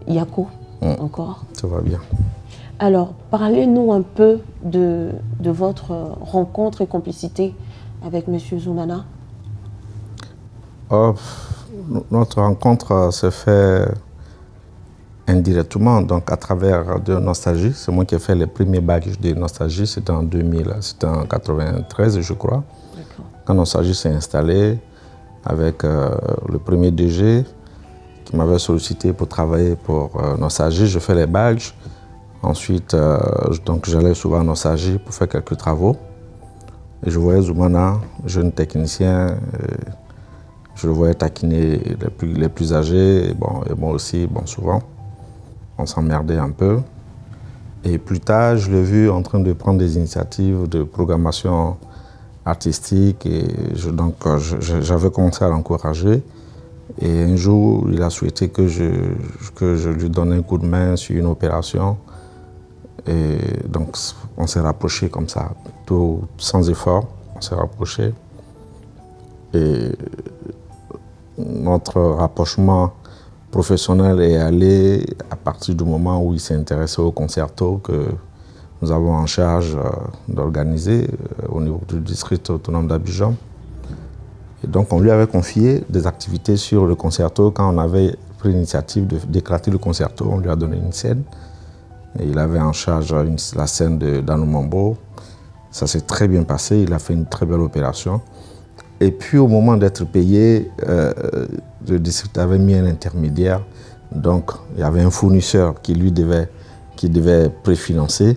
Yako, encore? Ça va bien. Alors, parlez-nous un peu de votre rencontre et complicité avec M. Zoumana. Notre rencontre s'est faite indirectement, donc à travers de Nostalgie. C'est moi qui ai fait les premiers bagages de Nostalgie, c'était en 2000, c'était en 93 je crois. Quand Nostalgie s'est installé avec le premier DG qui m'avait sollicité pour travailler pour Nostalgie, je fais les badges. Ensuite, donc j'allais souvent à Nostalgie pour faire quelques travaux. Et je voyais Zoumana, jeune technicien, je le voyais taquiner les plus âgés, et moi aussi, souvent. On s'emmerdait un peu. Et plus tard, je l'ai vu en train de prendre des initiatives de programmation artistique et j'avais commencé à l'encourager. Et un jour, il a souhaité que je lui donne un coup de main sur une opération. Et donc, on s'est rapprochés comme ça, tout sans effort, on s'est rapprochés. Et notre rapprochement professionnel est allé à partir du moment où il s'est intéressé au concerto que nous avons en charge d'organiser au niveau du district autonome d'Abidjan. Et donc, on lui avait confié des activités sur le concerto. Quand on avait pris l'initiative d'éclater le concerto, on lui a donné une scène. Et il avait en charge la scène d'Anou Mambo. Ça s'est très bien passé, il a fait une très belle opération. Et puis au moment d'être payé, le district avait mis un intermédiaire. Donc il y avait un fournisseur qui devait préfinancer.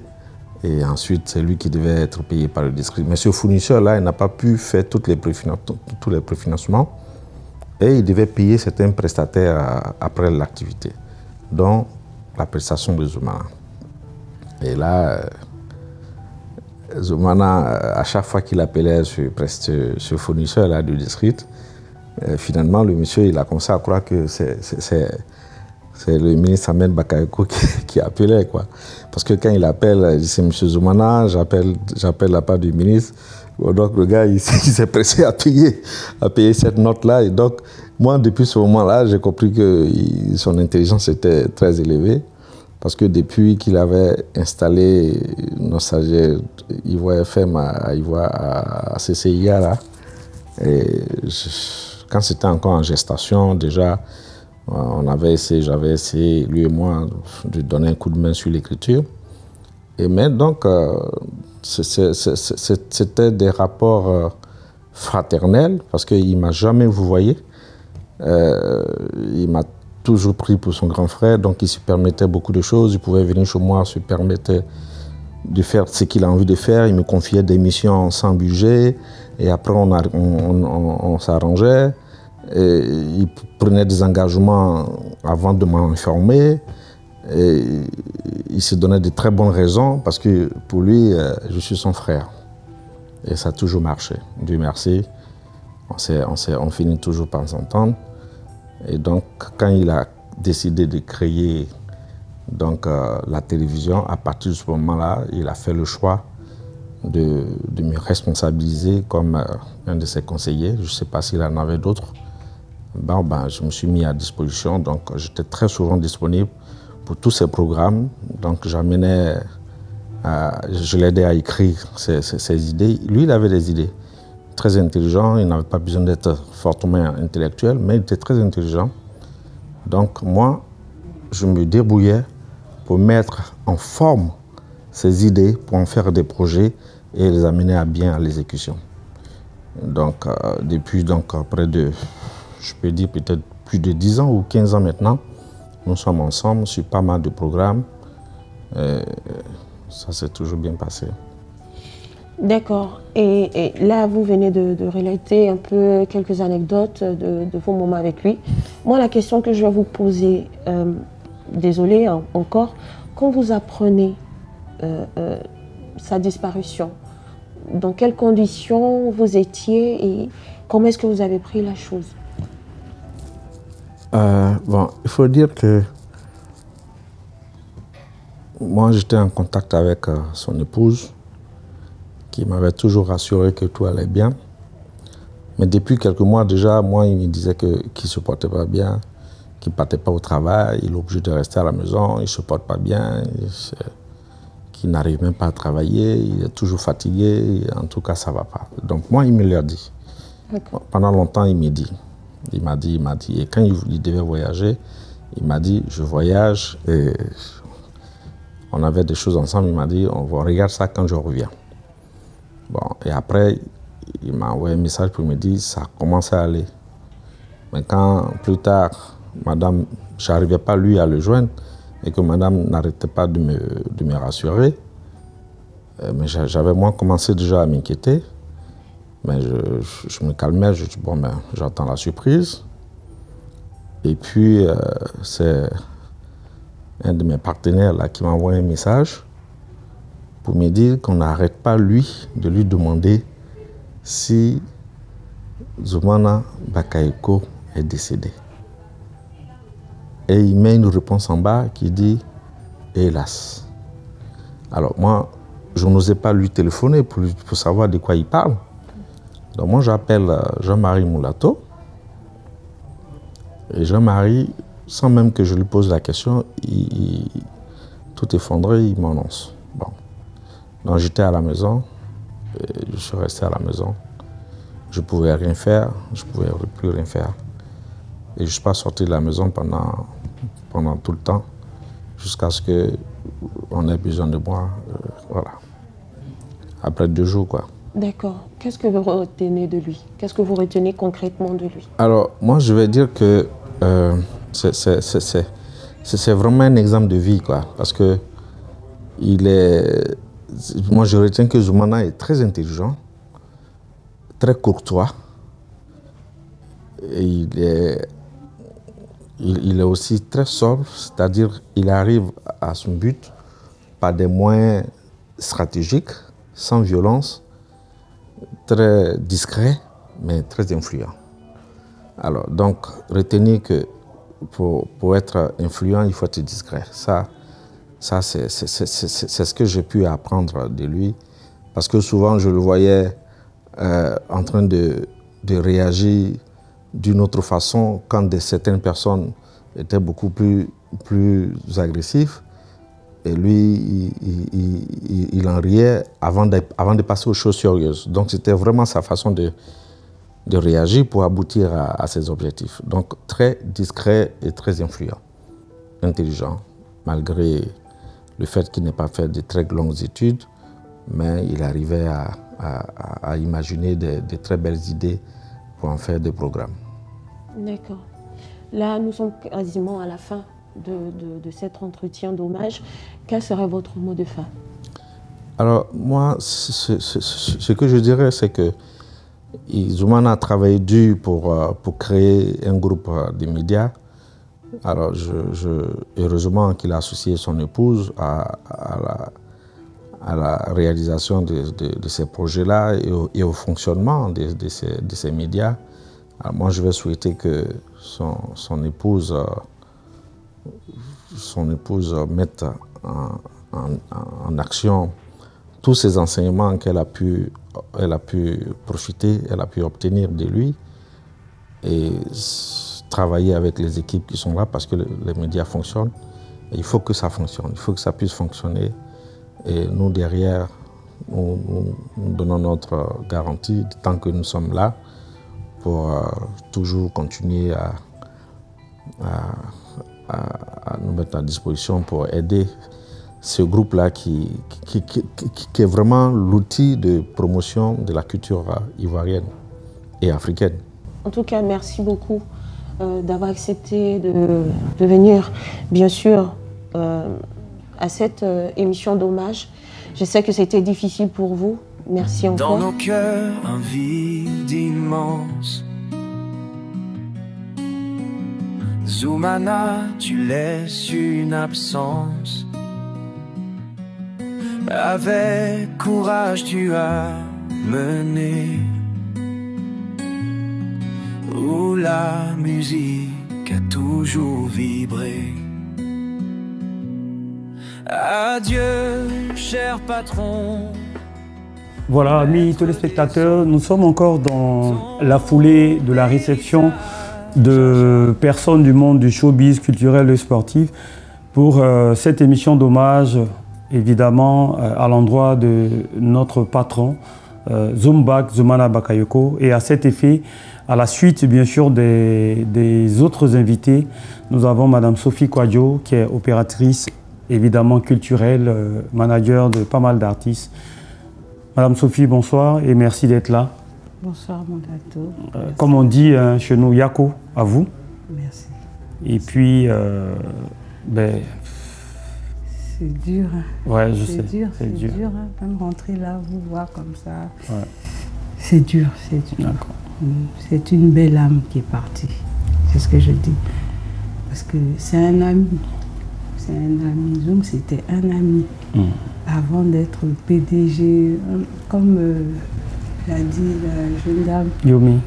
Et ensuite c'est lui qui devait être payé par le district. Mais ce fournisseur-là, il n'a pas pu faire tous les préfinancements. Et il devait payer certains prestataires après l'activité, dont la prestation de Zoumana. Et là, Zoumana, à chaque fois qu'il appelait ce fournisseur-là du district, finalement, le monsieur, il a commencé à croire que c'est le ministre Ahmed Bakayoko qui appelait, quoi. Parce que quand il appelle, il dit c'est M. Zoumana, j'appelle la part du ministre. Donc le gars, il s'est pressé à payer cette note-là. Et donc, moi, depuis ce moment-là, j'ai compris que son intelligence était très élevée. Parce que depuis qu'il avait installé Nostalgie Ivoire FM à CCIA, là, quand c'était encore en gestation, déjà, j'avais essayé, lui et moi, de donner un coup de main sur l'écriture. Mais donc, c'était des rapports fraternels, parce qu'il ne m'a jamais vouvoyé. Il m'a toujours pris pour son grand frère, donc il se permettait beaucoup de choses. Il pouvait venir chez moi, se permettait de faire ce qu'il a envie de faire. Il me confiait des missions sans budget, et après on s'arrangeait. Il prenait des engagements avant de m'informer. Et il se donnait de très bonnes raisons, parce que pour lui, je suis son frère. Et ça a toujours marché. Dieu merci, on finit toujours par s'entendre. Et donc, quand il a décidé de créer la télévision, à partir de ce moment-là, il a fait le choix de me responsabiliser comme un de ses conseillers. Je ne sais pas s'il en avait d'autres. Je me suis mis à disposition, donc j'étais très souvent disponible pour tous ces programmes. Donc je l'aidais à écrire ses idées. Lui, il avait des idées. Très intelligent, il n'avait pas besoin d'être fortement intellectuel, mais il était très intelligent. Donc moi, je me débrouillais pour mettre on forme ces idées pour en faire des projets et les amener à bien à l'exécution. Donc, depuis près de, je peux dire peut-être plus de 10 ans ou 15 ans maintenant, nous sommes ensemble sur pas mal de programmes. Ça s'est toujours bien passé. D'accord. Et là, vous venez de relater un peu quelques anecdotes de vos moments avec lui. Moi, la question que je vais vous poser, désolé encore, quand vous apprenez sa disparition, dans quelles conditions vous étiez et comment est-ce que vous avez pris la chose? Bon, il faut dire que moi, j'étais en contact avec son épouse, qui m'avait toujours rassuré que tout allait bien. Mais depuis quelques mois déjà, moi, il me disait qu'il ne se portait pas bien, qu'il ne partait pas au travail, il est obligé de rester à la maison, il ne se porte pas bien, qu'il n'arrive même pas à travailler, il est toujours fatigué, en tout cas, ça ne va pas. Donc moi, il me l'a dit. Pendant longtemps, il m'a dit. Il m'a dit. Et quand il devait voyager, il m'a dit, je voyage, et on avait des choses ensemble, il m'a dit, on regarde ça quand je reviens. Bon, et après, il m'a envoyé un message pour me dire ça commençait à aller. Mais quand plus tard, madame, je n'arrivais pas lui à le joindre et que madame n'arrêtait pas de me rassurer, mais j'avais moi commencé déjà à m'inquiéter. Mais je me calmais, je dis bon, ben, j'attends la surprise. Et puis, c'est un de mes partenaires là, qui m'a envoyé un message pour me dire qu'on n'arrête pas de lui demander si Zoumana Bakayoko est décédé. Et il met une réponse en bas qui dit « hélas ». Alors moi, je n'osais pas lui téléphoner pour savoir de quoi il parle. Donc moi, j'appelle Jean-Marie Moulato. Et Jean-Marie, sans même que je lui pose la question, tout effondré, il m'annonce. Bon. Donc j'étais à la maison, je suis resté à la maison. Je ne pouvais rien faire, je ne pouvais plus rien faire. Et je ne suis pas sorti de la maison pendant tout le temps, jusqu'à ce qu'on ait besoin de moi. Voilà. Après 2 jours, quoi. D'accord. Qu'est-ce que vous retenez de lui? Qu'est-ce que vous retenez concrètement de lui? Alors, moi, je vais dire que c'est vraiment un exemple de vie, quoi. Parce que moi, je retiens que Zoumana est très intelligent, très courtois. Et il est aussi très sobre, c'est-à-dire qu'il arrive à son but par des moyens stratégiques, sans violence, très discret, mais très influent. Alors, donc, retenez que pour être influent, il faut être discret. Ça c'est ce que j'ai pu apprendre de lui, parce que souvent, je le voyais en train de réagir d'une autre façon quand certaines personnes étaient beaucoup plus agressives. Et lui, il en riait avant de passer aux choses sérieuses. Donc c'était vraiment sa façon de réagir pour aboutir à ses objectifs. Donc très discret et très influent, intelligent, malgré le fait qu'il n'ait pas fait de très longues études, mais il arrivait à imaginer de très belles idées pour en faire des programmes. D'accord. Là, nous sommes quasiment à la fin de cet entretien d'hommage. Quel serait votre mot de fin? Alors, moi, ce que je dirais, c'est que Zoumana a travaillé dur pour créer un groupe de médias. Alors, heureusement qu'il a associé son épouse à la réalisation de ces projets-là et au fonctionnement de ces médias. Alors, moi, je vais souhaiter que son épouse mette en action tous ces enseignements qu'elle a pu profiter, elle a pu obtenir de lui, et travailler avec les équipes qui sont là, parce que les médias fonctionnent. Et il faut que ça fonctionne, il faut que ça puisse fonctionner. Et nous, derrière, nous donnons notre garantie tant que nous sommes là pour toujours continuer à nous mettre à disposition pour aider ce groupe-là qui est vraiment l'outil de promotion de la culture ivoirienne et africaine. En tout cas, merci beaucoup d'avoir accepté de venir, bien sûr, à cette émission d'hommage. Je sais que c'était difficile pour vous. Merci encore. Dans nos cœurs, un vide immense. Zoumana, tu laisses une absence. Avec courage, tu as mené où la musique a toujours vibré. Adieu, cher patron. Voilà, amis téléspectateurs, nous sommes encore dans la foulée de la réception de personnes du monde du showbiz culturel et sportif pour cette émission d'hommage, évidemment, à l'endroit de notre patron, Zumbak Zoumana Bakayoko. Et à cet effet, à la suite, bien sûr, des autres invités, nous avons Madame Sophie Kwadjo, qui est opératrice, évidemment, culturelle, manager de pas mal d'artistes. Madame Sophie, bonsoir et merci d'être là. Bonsoir, mon gâteau. Comme on dit chez nous, Yako, à vous. Merci. Et puis, c'est dur. Hein. Ouais, je sais. C'est dur. Hein. Même rentrer là, vous voir comme ça. Ouais. C'est dur, c'est dur. C'est une belle âme qui est partie. C'est ce que je dis. Parce que c'est un ami. C'est un ami. Zoum, c'était un ami. Avant d'être PDG, comme l'a dit la jeune dame. Yomi.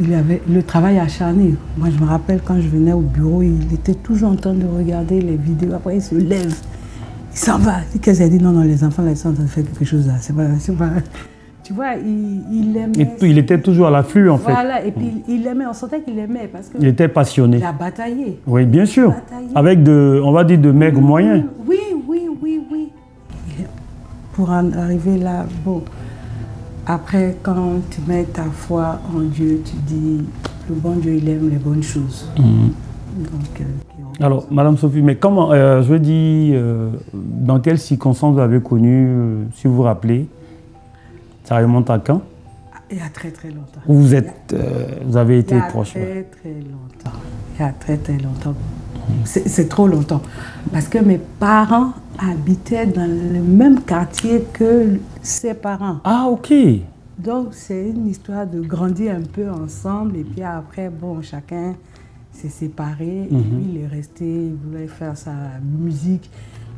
Il avait le travail acharné. Moi, je me rappelle quand je venais au bureau, il était toujours en train de regarder les vidéos. Après, il se lève, il s'en va. Qu'est-ce qu'il a dit? Non, les enfants, là, ils sont en train de faire quelque chose là. C'est pas... Tu vois, il aimait. Et puis, il était toujours à l'afflux, en fait. Voilà, et puis il aimait, on sentait qu'il aimait. Parce que il était passionné. Il a bataillé. Oui, bien sûr. Avec on va dire, de maigres moyens. Oui. Pour en arriver là, bon. Après, quand tu mets ta foi en Dieu, tu dis, le bon Dieu, il aime les bonnes choses. Donc, alors, Madame Sophie, mais comment, je veux dire, dans quelles circonstances vous avez connu, si vous vous rappelez, ça remonte à quand? Il y a très très longtemps. Vous avez été proche? Il y a très longtemps. Il y a très longtemps. C'est trop longtemps. Parce que mes parents habitaient dans le même quartier que ses parents. Ah, ok. Donc, c'est une histoire de grandir un peu ensemble. Et puis après, bon, chacun s'est séparé. Et lui, il est resté, il voulait faire sa musique.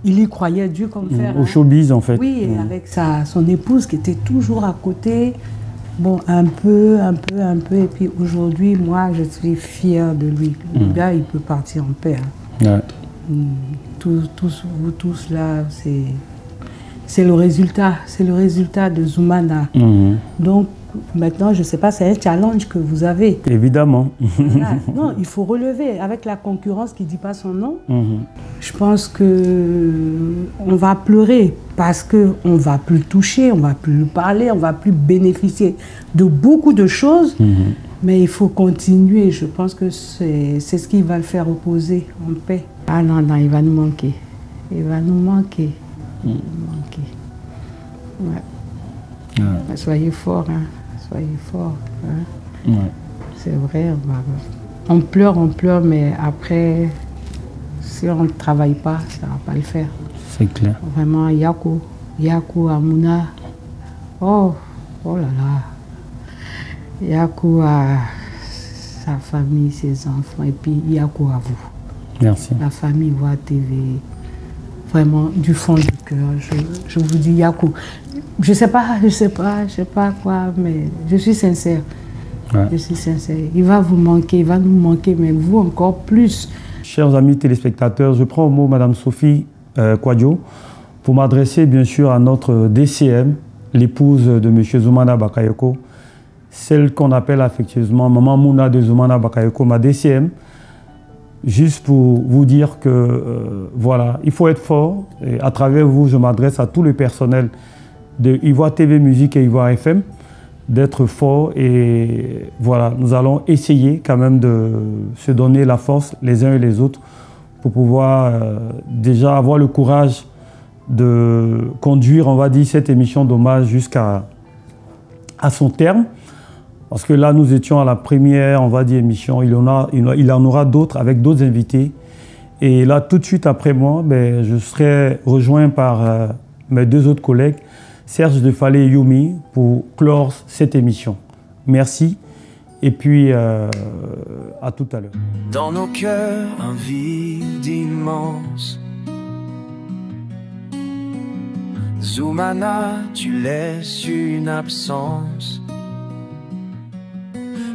Il y croyait dur comme fer. Au showbiz, en fait. Oui, et avec son épouse qui était toujours à côté. Bon, un peu. Et puis aujourd'hui, moi, je suis fière de lui. Le gars, il peut partir en paix. Hein. Ouais. Vous tous là, c'est le résultat de Zoumana. Donc maintenant, je ne sais pas, c'est un challenge que vous avez. Évidemment. Voilà. Non, il faut relever avec la concurrence qui ne dit pas son nom. Je pense qu'on va pleurer parce qu'on ne va plus toucher, on ne va plus parler, on ne va plus bénéficier de beaucoup de choses. Mais il faut continuer. Je pense que c'est ce qui va le faire reposer en paix. Ah non, il va nous manquer. Il va nous manquer. Ouais. Ouais. Soyez forts, hein. Soyez forts. Hein. Ouais. C'est vrai, on pleure, mais après, si on ne travaille pas, ça ne va pas le faire. C'est clair. Vraiment, Yakou, Amouna. Oh là là. Yakou a sa famille, ses enfants, et puis Yakou à vous. Merci. La famille Voix TV, vraiment du fond du cœur, je vous dis Yakou. Je sais pas quoi, mais je suis sincère. Ouais. Je suis sincère. Il va vous manquer, il va nous manquer, mais vous encore plus. Chers amis téléspectateurs, je prends au mot Madame Sophie Kwadjo pour m'adresser bien sûr à notre DCM, l'épouse de M. Zoumana Bakayoko, celle qu'on appelle affectueusement Maman Mouna de Zoumana Bakayoko, ma DCM. Juste pour vous dire que, voilà, il faut être fort. Et à travers vous, je m'adresse à tout le personnel de Ivoire TV Musique et Ivoire FM d'être fort. Et voilà, nous allons essayer quand même de se donner la force les uns et les autres pour pouvoir déjà avoir le courage de conduire, on va dire, cette émission d'hommage jusqu'à son terme. Parce que là, nous étions à la première, on va dire, émission. Il en aura d'autres avec d'autres invités. Et là, tout de suite après moi, ben, je serai rejoint par mes deux autres collègues, Serge Defalé et Yumi, pour clore cette émission. Merci. Et puis, à tout à l'heure. Dans nos cœurs, un vide immense. Zoumana, tu laisses une absence.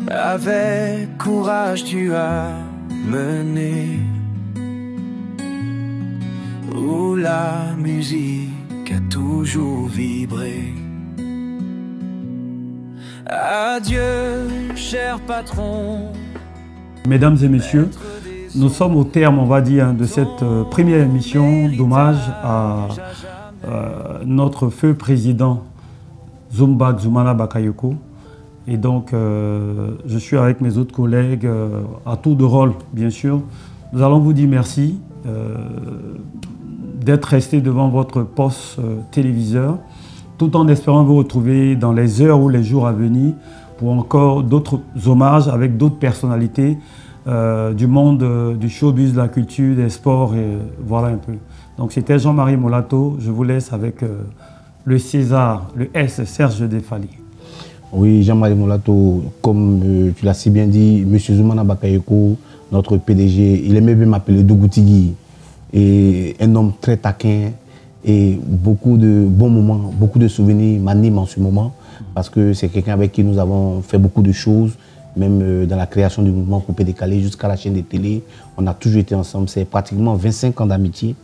Avec courage, tu as mené où la musique a toujours vibré. Adieu, cher patron. Mesdames et messieurs, nous sommes au terme, on va dire, de cette première émission d'hommage à notre feu président Zombak Zoumana Bakayoko. Et donc, je suis avec mes autres collègues à tour de rôle, bien sûr. Nous allons vous dire merci d'être restés devant votre poste téléviseur, tout en espérant vous retrouver dans les heures ou les jours à venir pour encore d'autres hommages avec d'autres personnalités du monde du showbiz, de la culture, des sports, et voilà un peu. Donc c'était Jean-Marie Molato. Je vous laisse avec le César, le S, Serge Defalé. Oui, Jean-Marie Molato, comme tu l'as si bien dit, M. Zoumana Bakayoko, notre PDG, il aimait bien m'appeler Dougoutigui. Et un homme très taquin et beaucoup de bons moments, beaucoup de souvenirs m'animent en ce moment parce que c'est quelqu'un avec qui nous avons fait beaucoup de choses, même dans la création du mouvement Coupé Décalé jusqu'à la chaîne de télé. On a toujours été ensemble, c'est pratiquement 25 ans d'amitié.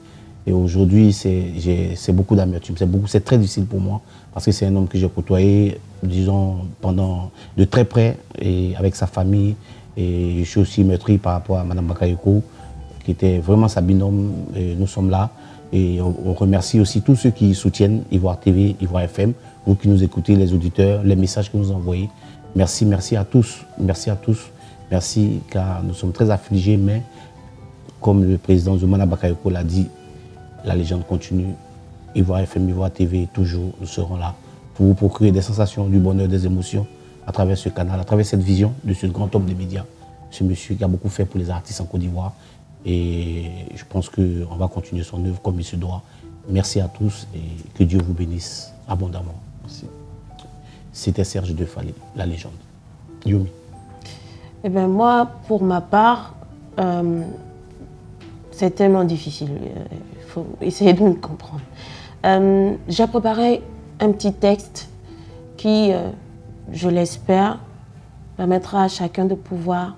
Et aujourd'hui, c'est beaucoup d'amertume, c'est très difficile pour moi parce que c'est un homme que j'ai côtoyé, disons, pendant de très près et avec sa famille. Et je suis aussi meurtri par rapport à Mme Bakayoko, qui était vraiment sa binôme. Et nous sommes là et on remercie aussi tous ceux qui soutiennent Ivoire TV, Ivoire FM, vous qui nous écoutez, les auditeurs, les messages que vous envoyez. Merci, merci à tous, merci à tous, merci car nous sommes très affligés, mais comme le président Zoumana Bakayoko l'a dit, la légende continue. Ivoire FM, Ivoire TV, toujours, nous serons là pour vous procurer des sensations, du bonheur, des émotions à travers ce canal, à travers cette vision de ce grand homme des médias, ce monsieur qui a beaucoup fait pour les artistes en Côte d'Ivoire. Et je pense qu'on va continuer son œuvre comme il se doit. Merci à tous et que Dieu vous bénisse abondamment. Merci. C'était Serge Defalé, la légende. Yumi. Eh bien, moi, pour ma part, c'est tellement difficile. Il faut essayer de me comprendre. J'ai préparé un petit texte qui, je l'espère, permettra à chacun de pouvoir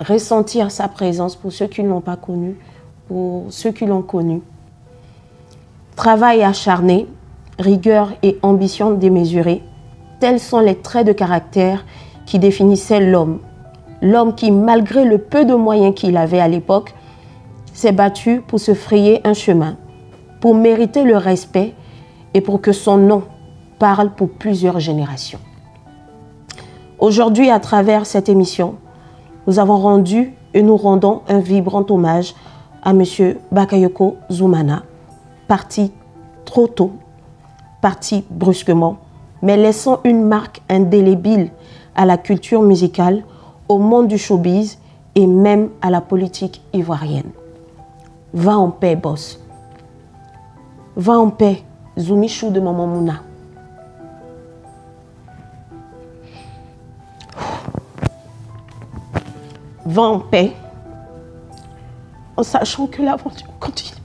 ressentir sa présence pour ceux qui ne l'ont pas connu, pour ceux qui l'ont connu. Travail acharné, rigueur et ambition démesurée, tels sont les traits de caractère qui définissaient l'homme. L'homme qui, malgré le peu de moyens qu'il avait à l'époque, s'est battu pour se frayer un chemin, pour mériter le respect et pour que son nom parle pour plusieurs générations. Aujourd'hui, à travers cette émission, nous avons rendu et nous rendons un vibrant hommage à M. Bakayoko Zoumana, parti trop tôt, parti brusquement, mais laissant une marque indélébile à la culture musicale, au monde du showbiz et même à la politique ivoirienne. Va en paix, boss. Va en paix, Zoumichou de Maman Mouna. Va en paix, en sachant que l'aventure continue.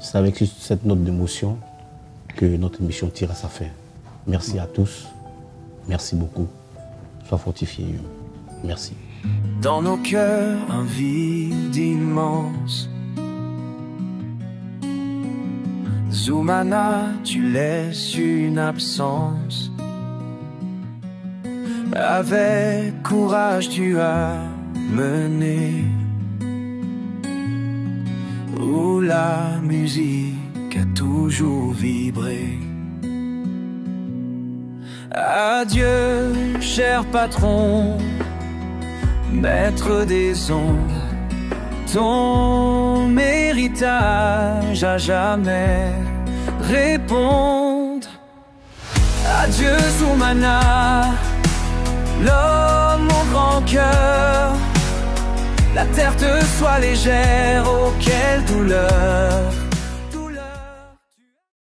C'est avec cette note d'émotion que notre émission tire à sa fin. Merci à tous. Merci beaucoup. Sois fortifié. Merci. Dans nos cœurs, un vide immense. Zoumana, tu laisses une absence. Avec courage, tu as mené où la musique a toujours vibré. Adieu, cher patron, maître des ondes, ton héritage à jamais répondre. Adieu, Zoumana, l'homme au grand cœur, la terre te soit légère, auquel